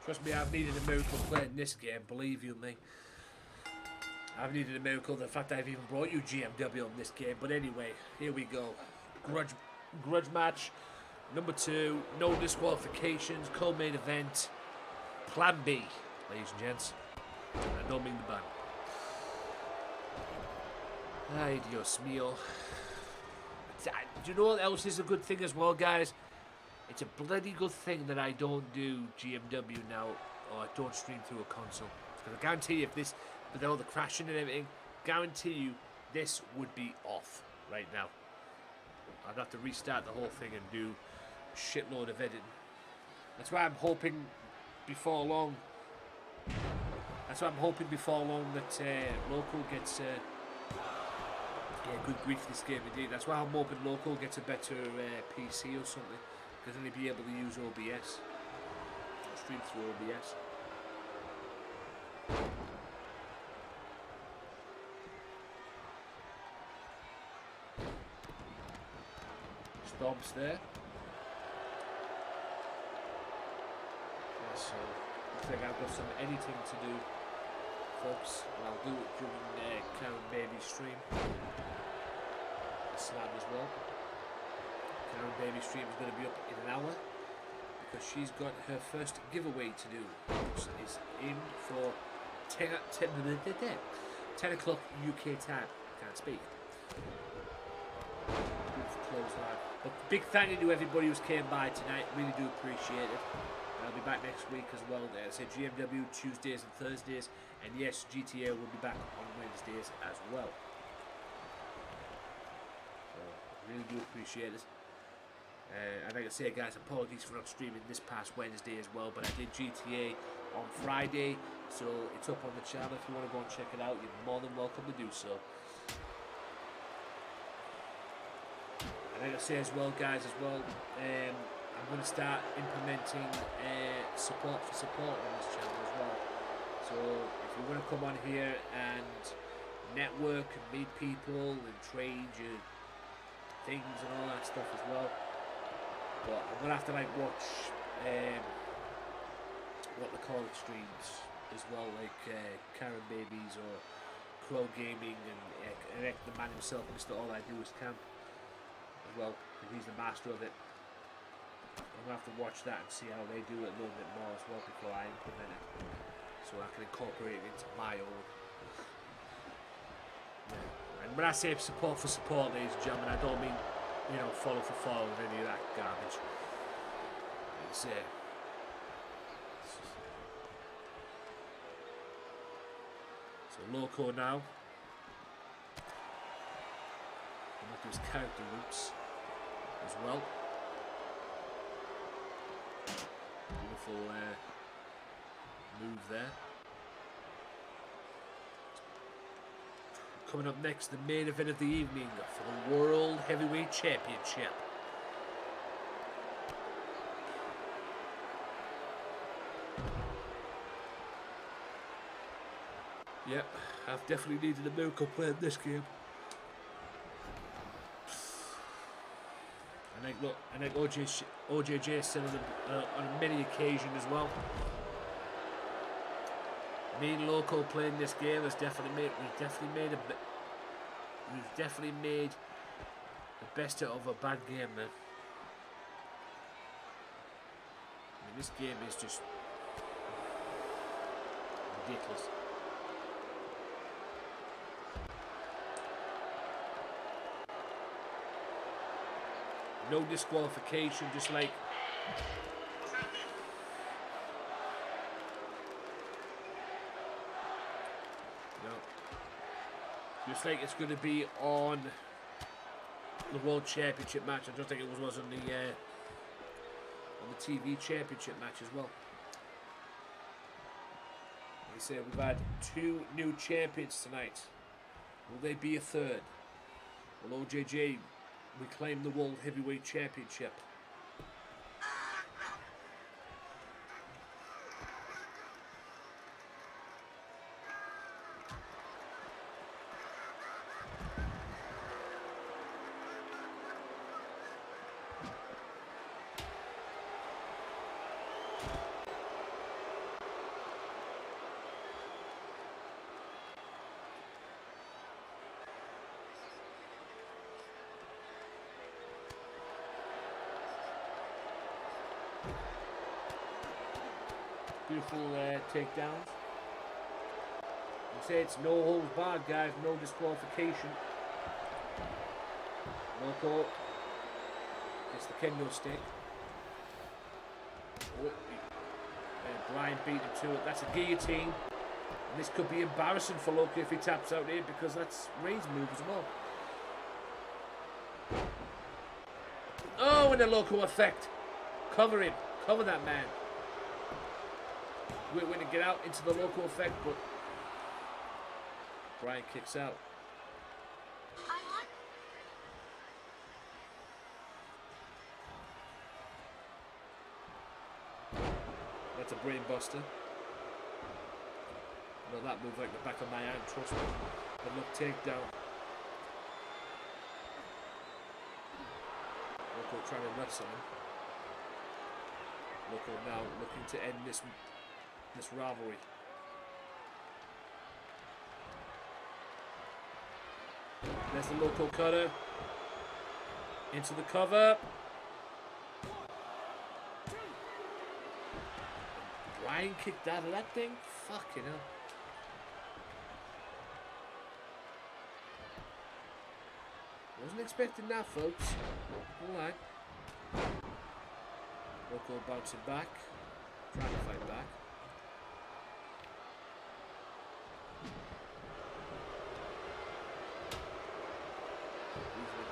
Trust me, I've needed a miracle playing this game, believe you me. I've needed a miracle, the fact I've even brought you GMW on this game. But anyway, here we go. Grudge match number 2, no disqualifications, co-main event, Plan B, ladies and gents. I don't mean the band. Ay, Dios mío. Do you know what else is a good thing as well, guys? It's a bloody good thing that I don't do GMW now, or I don't stream through a console. Because I guarantee you, if this, with all the crashing and everything, guarantee you this would be off right now. I'd have to restart the whole thing and do a shitload of editing. That's why I'm hoping before long. That's why I'm hoping before long that Loco gets good grief this game indeed. That's why I'm hoping Loco gets a better PC or something. Because then he'll be able to use OBS. Or stream through OBS. Stomps there. Yeah, so I think I've got some editing to do, folks. And I'll do it during Karen Baby's stream. Slam as well. Karen Baby's stream is going to be up in an hour because she's got her first giveaway to do, which is in for 10 o'clock UK time. Can't speak. But big thank you to everybody who's came by tonight. Really do appreciate it. I'll be back next week as well. I say GMW Tuesdays and Thursdays, and yes, GTA will be back on Wednesdays as well. So really do appreciate it. And like I say, guys, apologies for not streaming this past Wednesday as well, but I did GTA on Friday, so it's up on the channel. If you want to go and check it out, you're more than welcome to do so. And like I say as well, guys, I'm going to start implementing support for support on this channel as well. So if you want to come on here and network and meet people and trade your things and all that stuff as well. But I'm gonna have to like watch what they call it streams as well, like Karen Babies or Crow Gaming and Eric the man himself, Mr. All I Do Is Camp as well, because he's the master of it. I'm gonna have to watch that and see how they do it a little bit more as well before I implement it, so I can incorporate it into my own. Yeah. And when I say support for support, ladies and gentlemen, I don't mean, you know, follow for follow with any of that garbage. It's so Loco now. And look at his character roots as well. Beautiful move there. Coming up next, the main event of the evening for the World Heavyweight Championship. Yep, I've definitely needed a Loco playing this game. I think OJJ said on many occasions as well. Me and Loco playing this game has definitely made the best out of a bad game, man. I mean, this game is just ridiculous. No disqualification, just like just like it's going to be on the World Championship match. I don't think it was on the TV Championship match as well. Like I said, we've had 2 new champions tonight. Will they be a third? Will OJJ reclaim the World Heavyweight Championship? Beautiful takedowns. You say it's no holds barred, guys, no disqualification. Loco gets the kendo stick. Oh, Bryan beat him to it. That's a guillotine. And this could be embarrassing for Loco if he taps out here, because that's Ray's move as well. Oh, and the Loco effect. Cover him. Cover that man. We're going to get out into the Loco effect, but Bryan kicks out. That's a brain buster. Well, that move like the back of my hand, trust me. The look takedown. Loco trying to wrestle him. Loco now looking to end this rivalry. There's the Loco cutter. Into the cover. Bryan kicked out of that thing? Fucking hell. Wasn't expecting that, folks. Alright. Loco bouncing back. Trying to fight back.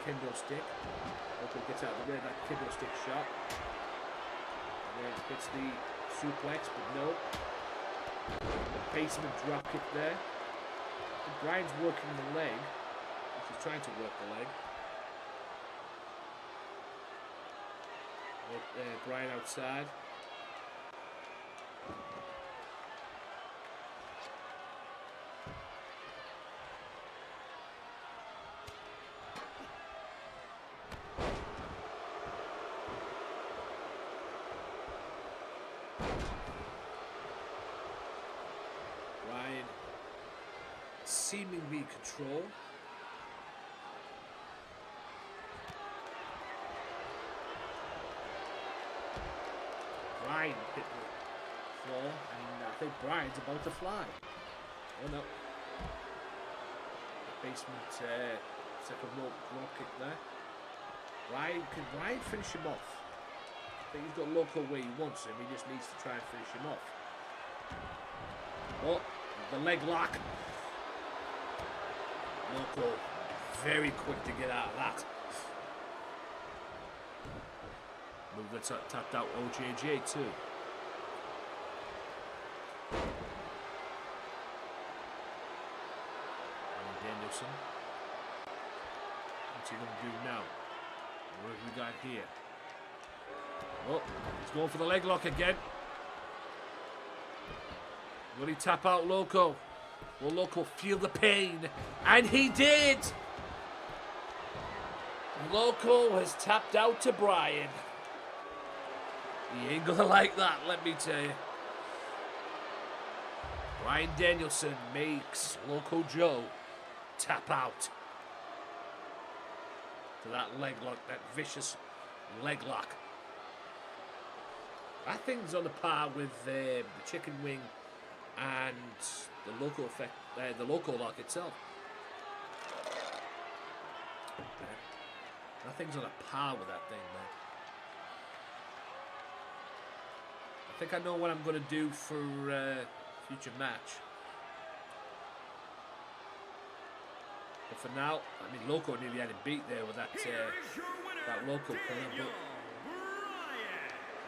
Kendo stick. Loco gets out of the way of that kendo stick shot. And then gets the suplex, but no. The basement drop kick there. And Bryan's working the leg. He's trying to work the leg. Bryan outside. Seemingly control. Bryan hit the floor, and I think Bryan's about to fly. Oh no. The basement second rope drop kick there. Can Bryan finish him off? I think he's got Loco where he wants him, he just needs to try and finish him off. Oh, the leg lock. Loco very quick to get out of that. Move that's tapped out OJJ too. Danielson. What's he going to do now? What have we got here? Oh, he's going for the leg lock again. Will he tap out Loco? Will Loco feel the pain? And he did! Loco has tapped out to Bryan. He ain't gonna like that, let me tell you. Bryan Danielson makes Loco Joe tap out to that leg lock, that vicious leg lock. That thing's on the par with the chicken wing and the Loco effect, the Loco lock itself. That thing's on a par with that thing, man. I think I know what I'm going to do for future match. But for now, I mean, Loco nearly had him beat there with that that Loco pull.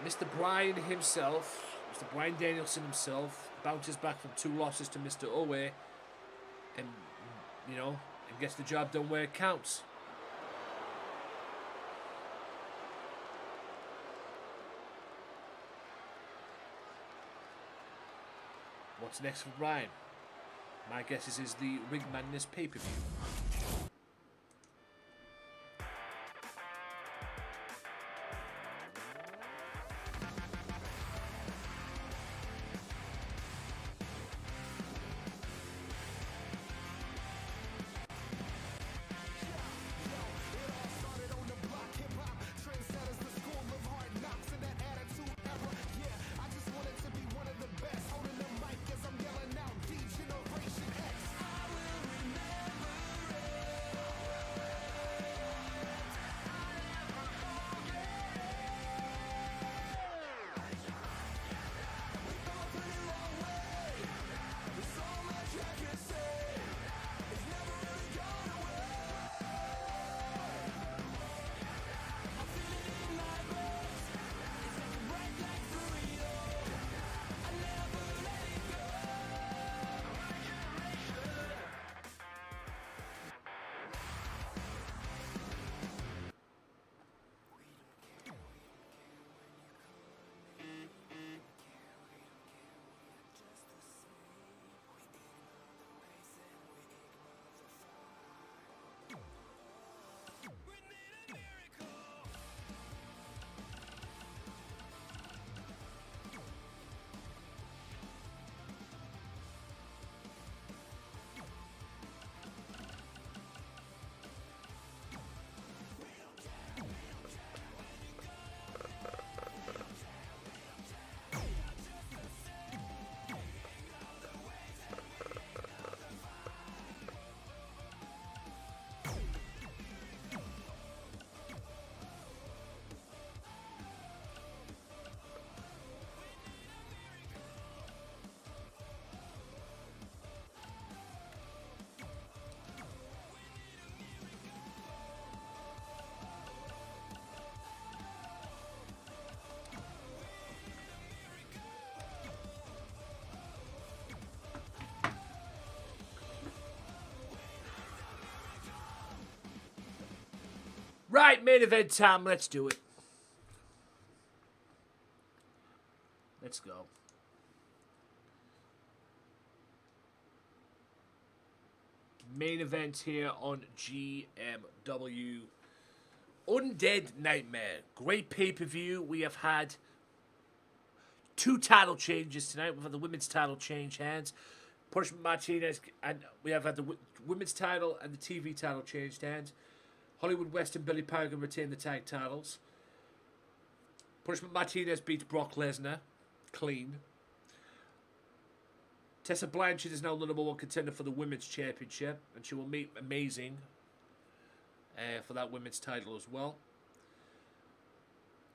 Mr. Bryan himself, Mr. Bryan Danielson himself, bounces back from 2 losses to Mr. Owe, and you know, and gets the job done where it counts. What's next for Bryan? My guess is the Ring Madness pay-per-view. Right, main event time. Let's do it. Let's go. Main event here on GMW. Undead Nightmare. Great pay-per-view. We have had 2 title changes tonight. We've had the women's title change hands. Punishment Martinez, and we have had the women's title and the TV title changed hands. Hollywood West and Billy Paragon retain the tag titles. Punishment Martinez beats Brock Lesnar. Clean. Tessa Blanchard is now the #1 contender for the Women's Championship, and she will meet Amazing for that women's title as well.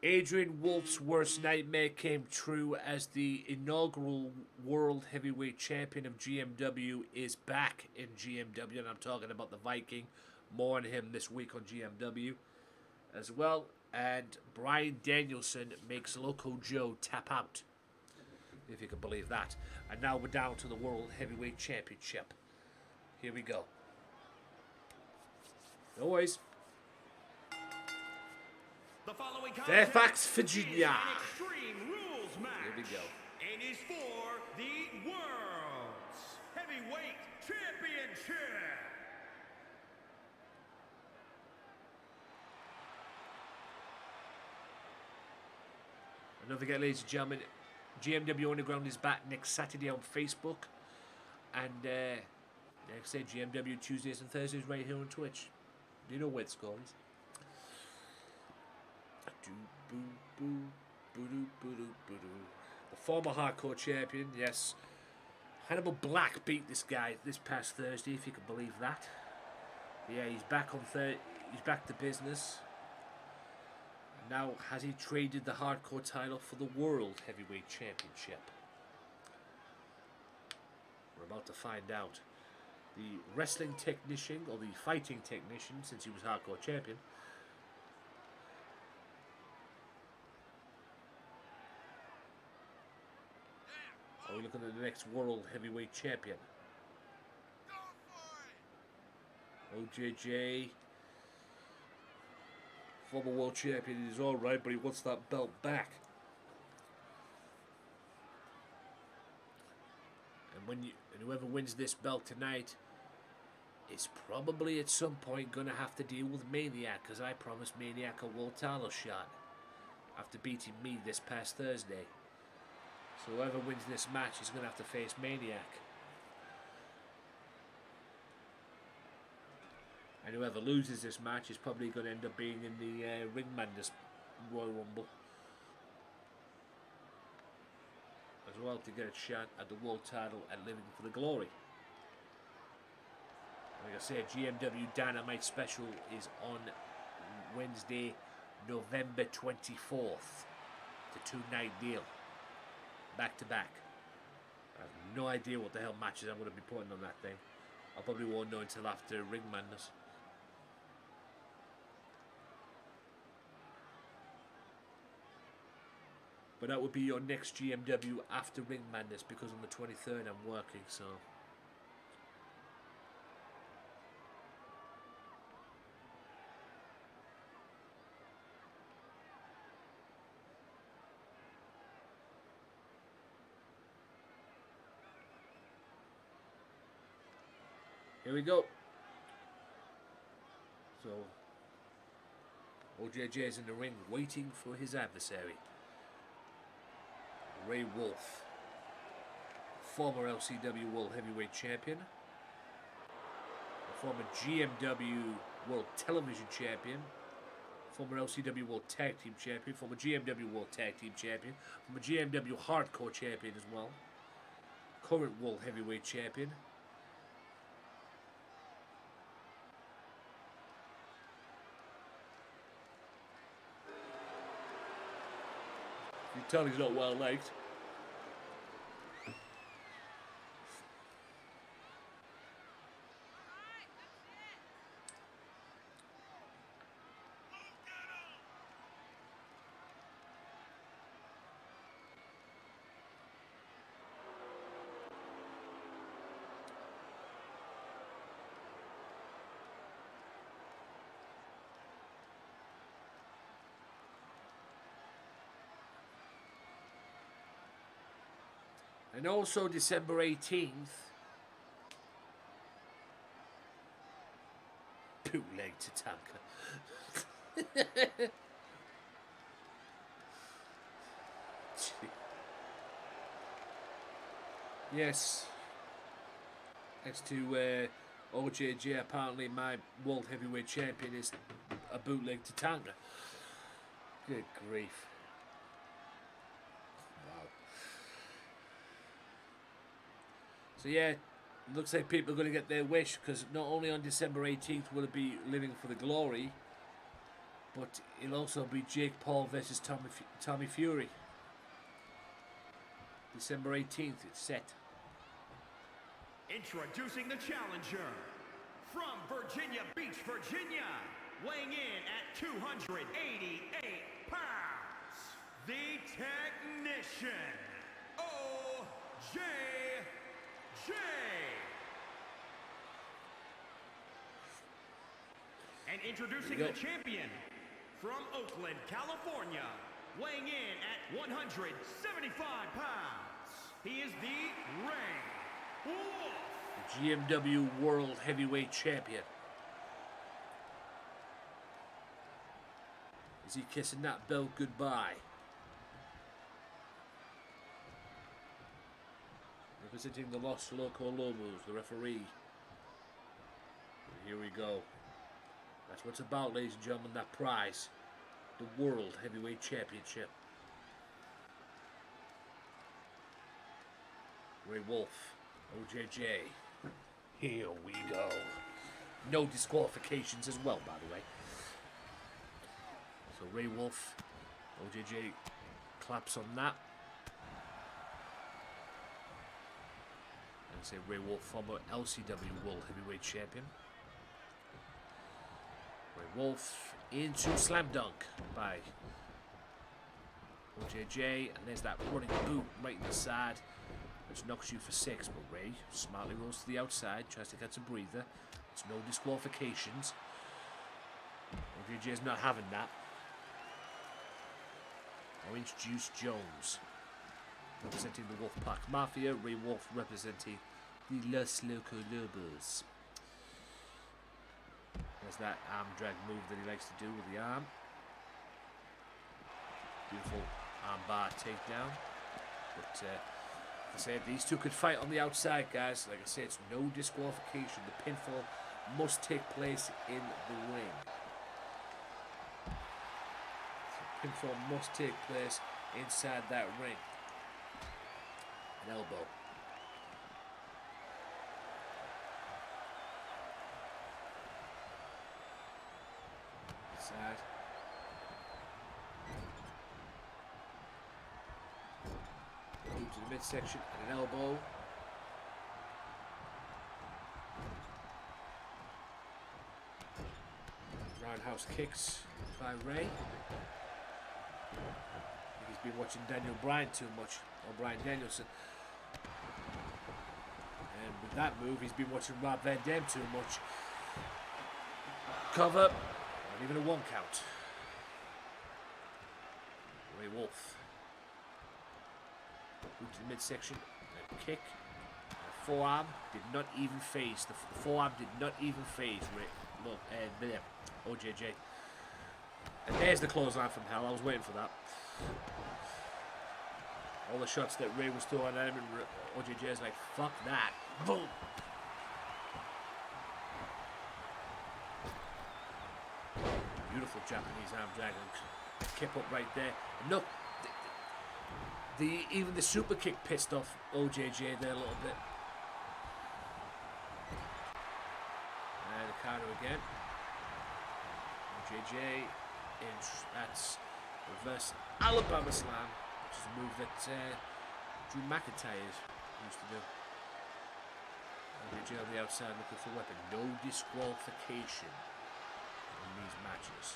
Adrian Wolfe's worst nightmare came true as the inaugural World Heavyweight Champion of GMW is back in GMW, and I'm talking about the Viking. More on him this week on GMW as well. And Bryan Danielson makes Loco Joe tap out, if you can believe that. And now we're down to the World Heavyweight Championship. Here we go. No worries. The following Fairfax, contest Virginia. is an Extreme Rules match. Here we go. And is for the World's Heavyweight Championship. And don't forget, ladies and gentlemen, GMW Underground is back next Saturday on Facebook. And like I said, GMW Tuesdays and Thursdays right here on Twitch. You know where it's called. The former hardcore champion, yes. Hannibal Black beat this guy this past Thursday, if you can believe that. Yeah, he's back on he's back to business. Now, has he traded the hardcore title for the World Heavyweight Championship? We're about to find out. The wrestling technician, or the fighting technician, since he was hardcore champion. Are we looking at the next World Heavyweight Champion? OJJ. Former world champion is alright, but he wants that belt back. And whoever wins this belt tonight is probably at some point going to have to deal with Maniac, because I promised Maniac a world title shot after beating me this past Thursday. So whoever wins this match is going to have to face Maniac. And whoever loses this match is probably going to end up being in the Ring Madness Royal Rumble as well, to get a shot at the world title and Living for the Glory. Like I said, GMW Dynamite Special is on Wednesday, November 24th. It's a 2-night deal. Back to back. I have no idea what the hell matches I'm going to be putting on that thing. I probably won't know until after Ring Madness. But that would be your next GMW after Ring Madness, because on the 23rd I'm working, so. Here we go. So, OJJ is in the ring waiting for his adversary. Ray Wolfe, former LCW World Heavyweight Champion, former GMW World Television Champion, former LCW World Tag Team Champion, former GMW World Tag Team Champion, former GMW Hardcore Champion as well, current World Heavyweight Champion. You can tell he's not well liked. And also December 18th, bootleg Tatanka. Yes. Next to OJJ, apparently my World Heavyweight Champion is a bootleg Tatanka. Good grief. So yeah, looks like people are going to get their wish, because not only on December 18th will it be Living for the Glory, but it'll also be Jake Paul versus Tommy Fury. December 18th, it's set. Introducing the challenger from Virginia Beach, Virginia, weighing in at 288 pounds, the technician, OJJ. And introducing the champion from Oakland, California, weighing in at 175 pounds, he is the Ray Wolfe. The GMW World Heavyweight Champion. Is he kissing that belt goodbye? Representing the Los Loco Lobos, the referee. Here we go. That's what it's about, ladies and gentlemen, that prize. The World Heavyweight Championship. Ray Wolfe, OJJ. Here we go. No disqualifications as well, by the way. So Ray Wolfe, OJJ claps on that. And say Ray Wolfe, former LCW World Heavyweight Champion. Ray Wolfe into slam dunk by OJJ, and there's that running boot right in the side, which knocks you for 6. But Ray smartly rolls to the outside, tries to get a breather. It's no disqualifications. OJJ's not having that. Orange Juice Jones representing the Wolfpack Mafia. Ray Wolfe representing the Los Loco Lobos. There's that arm drag move that he likes to do with the arm. Beautiful arm bar takedown. But like I said, these two could fight on the outside, guys. Like I said, it's no disqualification. The pinfall must take place in the ring. So pinfall must take place inside that ring. An elbow. Side. Move to the midsection and an elbow. Roundhouse kicks by Ray. I think he's been watching Bryan too much, or Bryan Danielson. And with that move, he's been watching Rob Van Dam too much. Cover. Not even a 1 count. Ray Wolfe. Boot to the midsection. And a kick. And a forearm did not even phase. The forearm did not even phase Ray. Look, and OJJ. And there's the clothesline from hell. I was waiting for that. All the shots that Ray was throwing at him, and OJJ is like, fuck that. Boom. Beautiful Japanese arm drag and kick up right there. And look, even the super kick pissed off OJJ there a little bit. And the counter again. OJJ that's reverse Alabama slam, which is a move that Drew McIntyre used to do. OJJ on the outside looking for a weapon. No disqualification in these matches.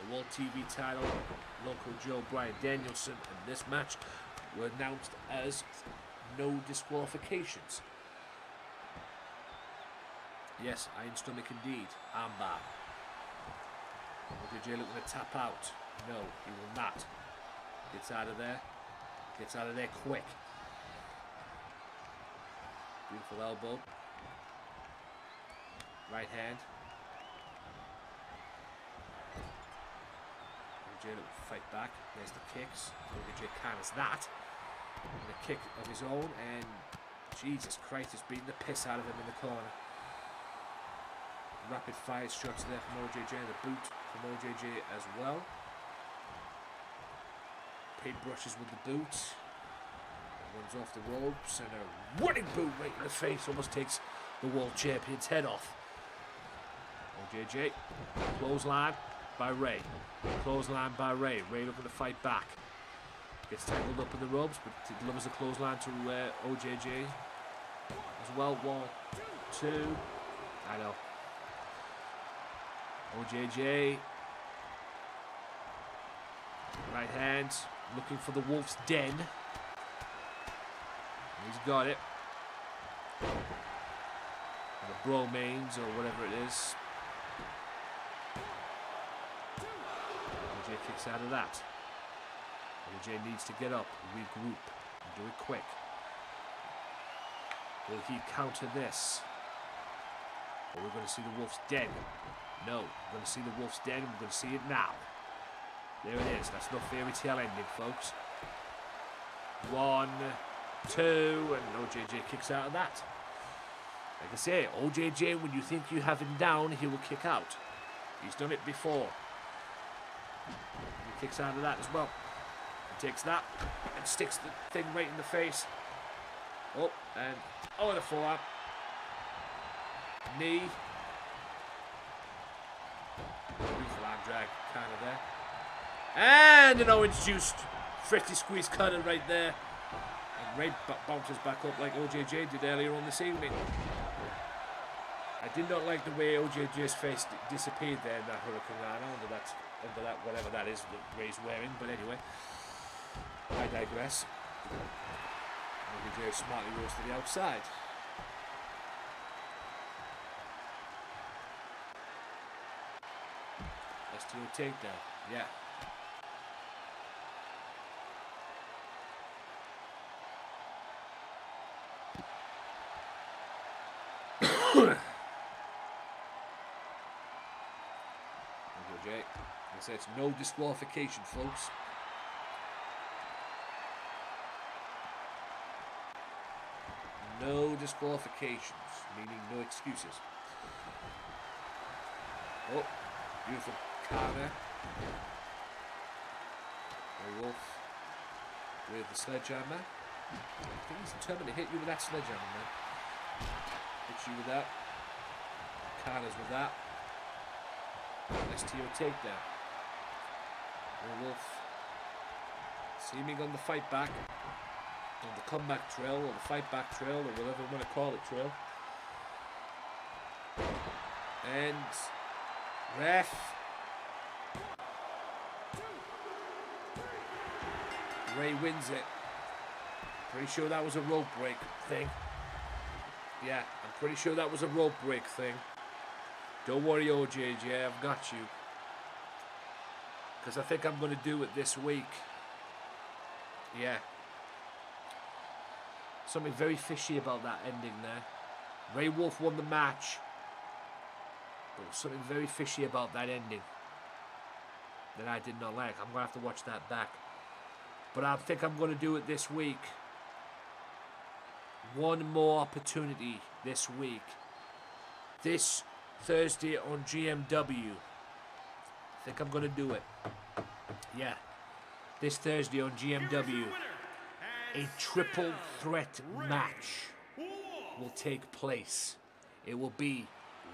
The World TV title, Loco Joe, Bryan Danielson, and this match were announced as no disqualifications. Yes, iron stomach indeed. Armbar. OJJ looking to tap out. No, he will not. Gets out of there. Gets out of there quick. Beautiful elbow. Right hand. OJJ will fight back. There's the kicks. OJJ counters that. And a kick of his own, and Jesus Christ, is beating the piss out of him in the corner. Rapid fire shots there from OJJ, and the boot from OJJ as well. Paint brushes with the boot. Runs off the ropes, and a running boot right in the face almost takes the world champion's head off. OJJ, clothesline by Ray. Clothesline by Ray. Ray looking to fight back. Gets tangled up in the ropes, but delivers a clothesline to OJJ as well. 1, 2. I know. OJJ. Right hand. Looking for the Wolf's Den. He's got it. And the Bromains, or whatever it is. OJ kicks out of that. OJ needs to get up, regroup, and do it quick. Will he counter this? Or we're going to see the Wolf's dead? No, we're going to see the Wolf's dead, and we're going to see it now. There it is. That's no fairy tale ending, folks. 1, 2, and OJJ kicks out of that. Like I say, OJJ, when you think you have him down, he will kick out. He's done it before. He kicks out of that as well. He takes that and sticks the thing right in the face. Oh, and the forearm. Knee. Beautiful arm drag kind of there. And an orange juice. Fristy squeeze cutter right there. And Ray bounces back up like OJJ did earlier on this evening. I did not like the way OJJ's face disappeared there in that Hurricane Rana under that whatever that is that Ray's wearing. But anyway, I digress. OJJ smartly goes to the outside. STO takedown. Yeah. OJ. I say it's no disqualification, folks. No disqualifications, meaning no excuses. Oh, beautiful counter. Wolfe with the sledgehammer. I think he's determined to hit you with that sledgehammer, man. Hits you with that. Counters with that. STO takedown. Wolfe seeming on the fight back. On the comeback trail, or the fight back trail, or whatever you want to call it, trail. And ref. Ray wins it. Pretty sure that was a rope break thing. Yeah, I'm pretty sure that was a rope break thing. Don't worry, OJJ, I've got you. Because I think I'm going to do it this week. Yeah. Something very fishy about that ending there. Ray Wolfe won the match. But something very fishy about that ending that I did not like. I'm going to have to watch that back. But I think I'm going to do it this week. One more opportunity this week. This Thursday on GMW. I think I'm going to do it. Yeah. This Thursday on GMW. A triple threat match will take place. It will be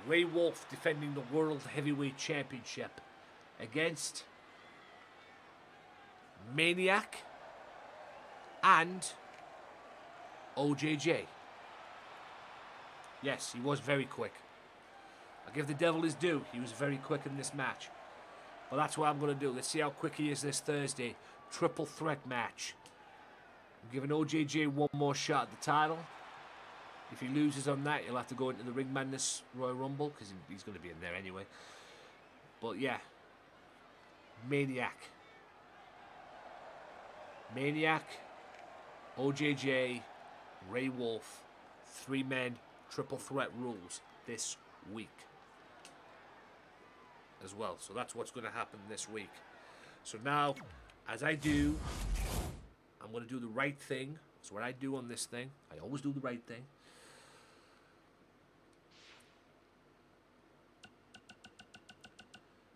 Ray Wolfe defending the World Heavyweight Championship against Maniac and OJJ. Yes, he was very quick. I'll give the devil his due. He was very quick in this match. But that's what I'm going to do. Let's see how quick he is this Thursday. Triple threat match. I'm giving OJJ one more shot at the title. If he loses on that, he'll have to go into the Ring Madness Royal Rumble, because he's going to be in there anyway. But yeah. Maniac, OJJ, Ray Wolfe, 3-man triple threat rules this week as well. So that's what's going to happen this week. So now, as I do, I'm going to do the right thing. That's what I do on this thing. I always do the right thing.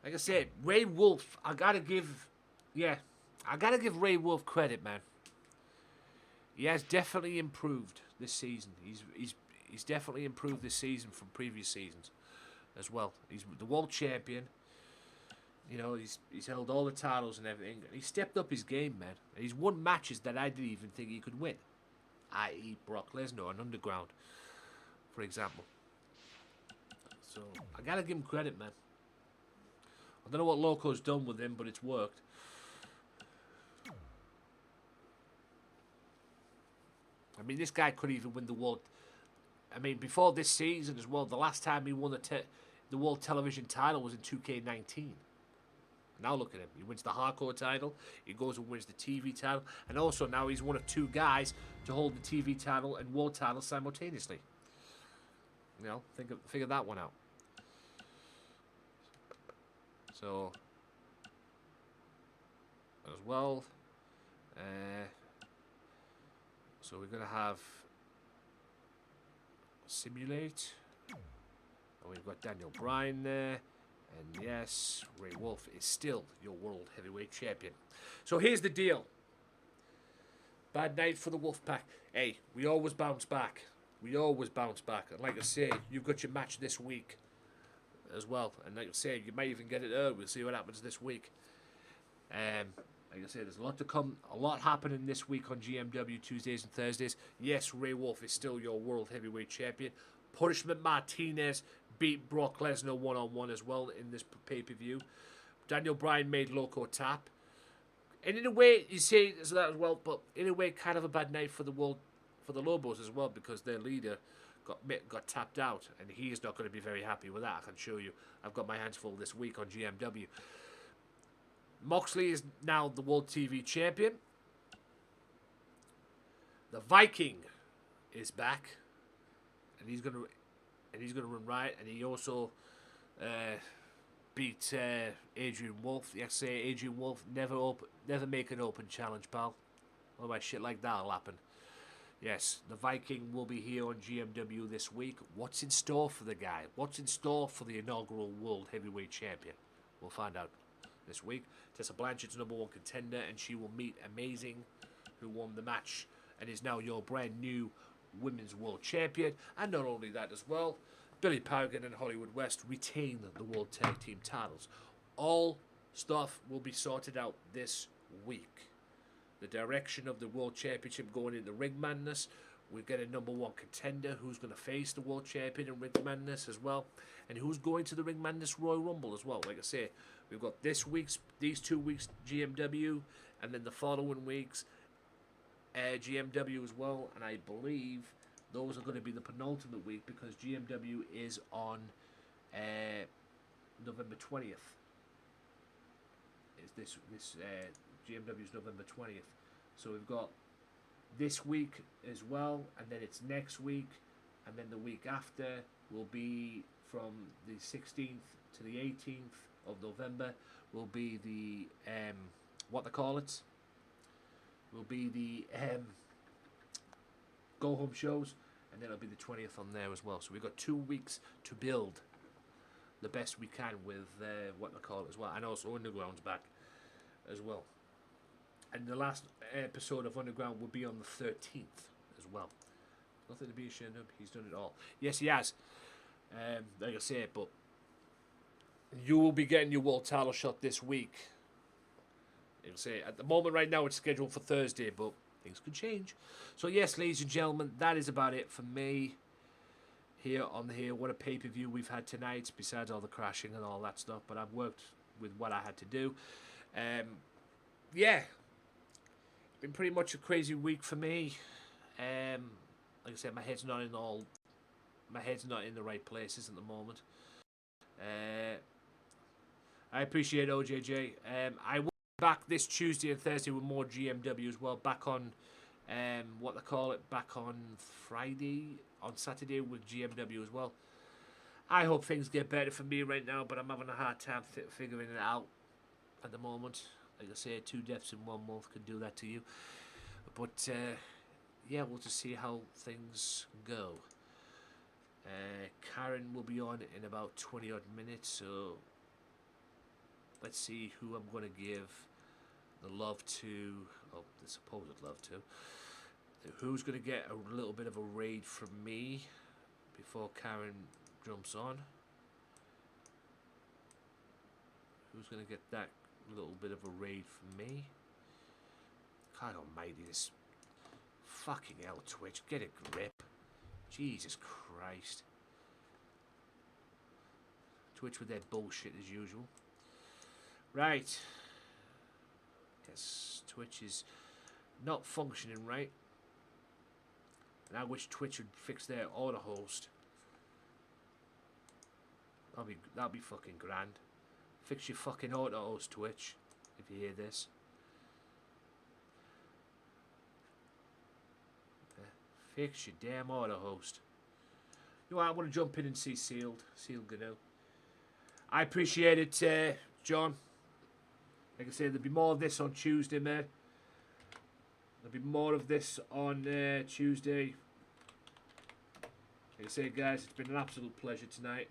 Like I said, Ray Wolfe, I gotta give Ray Wolfe credit, man. He has definitely improved this season. He's definitely improved this season from previous seasons as well. He's the world champion. You know, he's held all the titles and everything. He stepped up his game, man. He's won matches that I didn't even think he could win. I.e. Brock Lesnar and Underground, for example. So, I gotta give him credit, man. I don't know what Loco's done with him, but it's worked. I mean, this guy could even win the world. I mean, before this season as well, the last time he won the world television title was in 2K19. Now look at him. He wins the hardcore title. He goes and wins the TV title. And also now he's one of 2 guys to hold the TV title and world title simultaneously. You know, figure that one out. So, as well, so we're going to have Simulate. And we've got Bryan there. And yes, Ray Wolfe is still your World Heavyweight Champion. So here's the deal. Bad night for the Wolfpack. Hey, we always bounce back. We always bounce back. And like I say, you've got your match this week as well. And like I say, you might even get it early. We'll see what happens this week. Like I said, there's a lot to come. A lot happening this week on GMW Tuesdays and Thursdays. Yes, Ray Wolfe is still your World Heavyweight Champion. Punishment Martinez beat Brock Lesnar one-on-one as well in this pay-per-view. Daniel Bryan made Loco tap. And in a way, you say that as well, but in a way, kind of a bad night for the Lobos as well, because their leader got tapped out, and he is not going to be very happy with that, I can show you. I've got my hands full this week on GMW. Moxley is now the World TV Champion. The Viking is back, and he's gonna run riot. And he also beat Adrian Wolfe. Yes, say Adrian Wolfe never make an open challenge, pal. Otherwise, shit like that'll happen. Yes, the Viking will be here on GMW this week. What's in store for the guy? What's in store for the inaugural World Heavyweight Champion? We'll find out this week. Tessa Blanchard's #1 contender, and she will meet Amazing, who won the match and is now your brand new Women's World Champion. And not only that as well, Billy Paragon and Hollywood West retain the World Tag Team titles. All stuff will be sorted out this week. The direction of the World Championship going into Ring Madness. We've got a #1 contender who's going to face the World Champion in Ring Madness as well. And who's going to the Ring Madness Royal Rumble as well. Like I say, we've got these 2 weeks GMW, and then the following weeks GMW as well. And I believe those are going to be the penultimate week, because GMW is on November 20th. Is this GMW's November 20th. So we've got this week as well, and then it's next week, and then the week after will be from the 16th to the 18th of November will be the what they call it will be the go home shows, and then it'll be the 20th on there as well. So we've got 2 weeks to build the best we can with what they call it as well, and also Underground's back as well. And the last episode of Underground will be on the 13th as well. Nothing to be ashamed of. He's done it all. Yes, he has. Like I say, but you will be getting your world title shot this week. Like I say, at the moment right now it's scheduled for Thursday, but things could change. So yes, ladies and gentlemen, that is about it for me here on here. What a pay-per-view we've had tonight, besides all the crashing and all that stuff. But I've worked with what I had to do. Yeah. Been pretty much a crazy week for me. Like I said, my head's not in the right places at the moment. I appreciate OJJ. I will be back this Tuesday and Thursday with more GMW as well. Back on what they call it, back on Friday, on Saturday with GMW as well. I hope things get better for me right now, but I'm having a hard time figuring it out at the moment. Like I say, 2 deaths in 1 month could do that to you. But, yeah, we'll just see how things go. Karen will be on in about 20-odd minutes, so let's see who I'm going to give the love to, oh, the supposed love to. Who's going to get a little bit of a raid from me before Karen jumps on? Who's going to get that little bit of a raid from me? God almighty, this fucking hell, Twitch, get a grip. Jesus Christ. Twitch with their bullshit as usual. Right. Yes, Twitch is not functioning right. And I wish Twitch would fix their auto host. That'll be fucking grand. Fix your fucking auto-host, Twitch, if you hear this. Fix your damn auto-host. You know what, I want to jump in and see Sealed Gano. I appreciate it, John. Like I said, there'll be more of this on Tuesday, man. There'll be more of this on Tuesday. Like I say, guys, it's been an absolute pleasure tonight.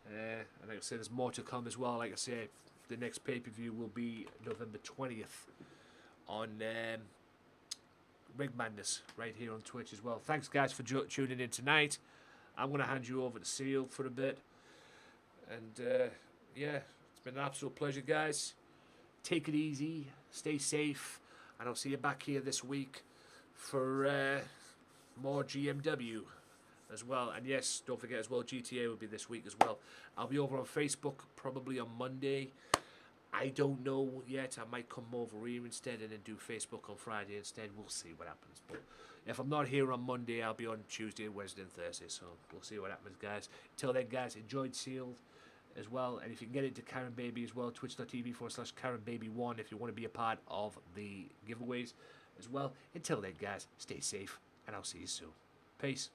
And like I said, there's more to come as well. Like I say, the next pay-per-view will be November 20th on Ring Madness right here on Twitch as well. Thanks, guys, for tuning in tonight. I'm going to hand you over to Seal for a bit. And, yeah, it's been an absolute pleasure, guys. Take it easy. Stay safe. And I'll see you back here this week for more GMW as well. And yes, don't forget as well, GTA will be this week as well. I'll be over on Facebook probably on Monday. I don't know yet. I might come over here instead and then do Facebook on Friday instead. We'll see what happens. But if I'm not here on Monday, I'll be on Tuesday, Wednesday and Thursday. So we'll see what happens, guys. Until then, guys, enjoyed Sealed as well. And if you can get into Karen Baby as well, twitch.tv/KarenBaby1 if you want to be a part of the giveaways as well. Until then, guys, stay safe and I'll see you soon. Peace.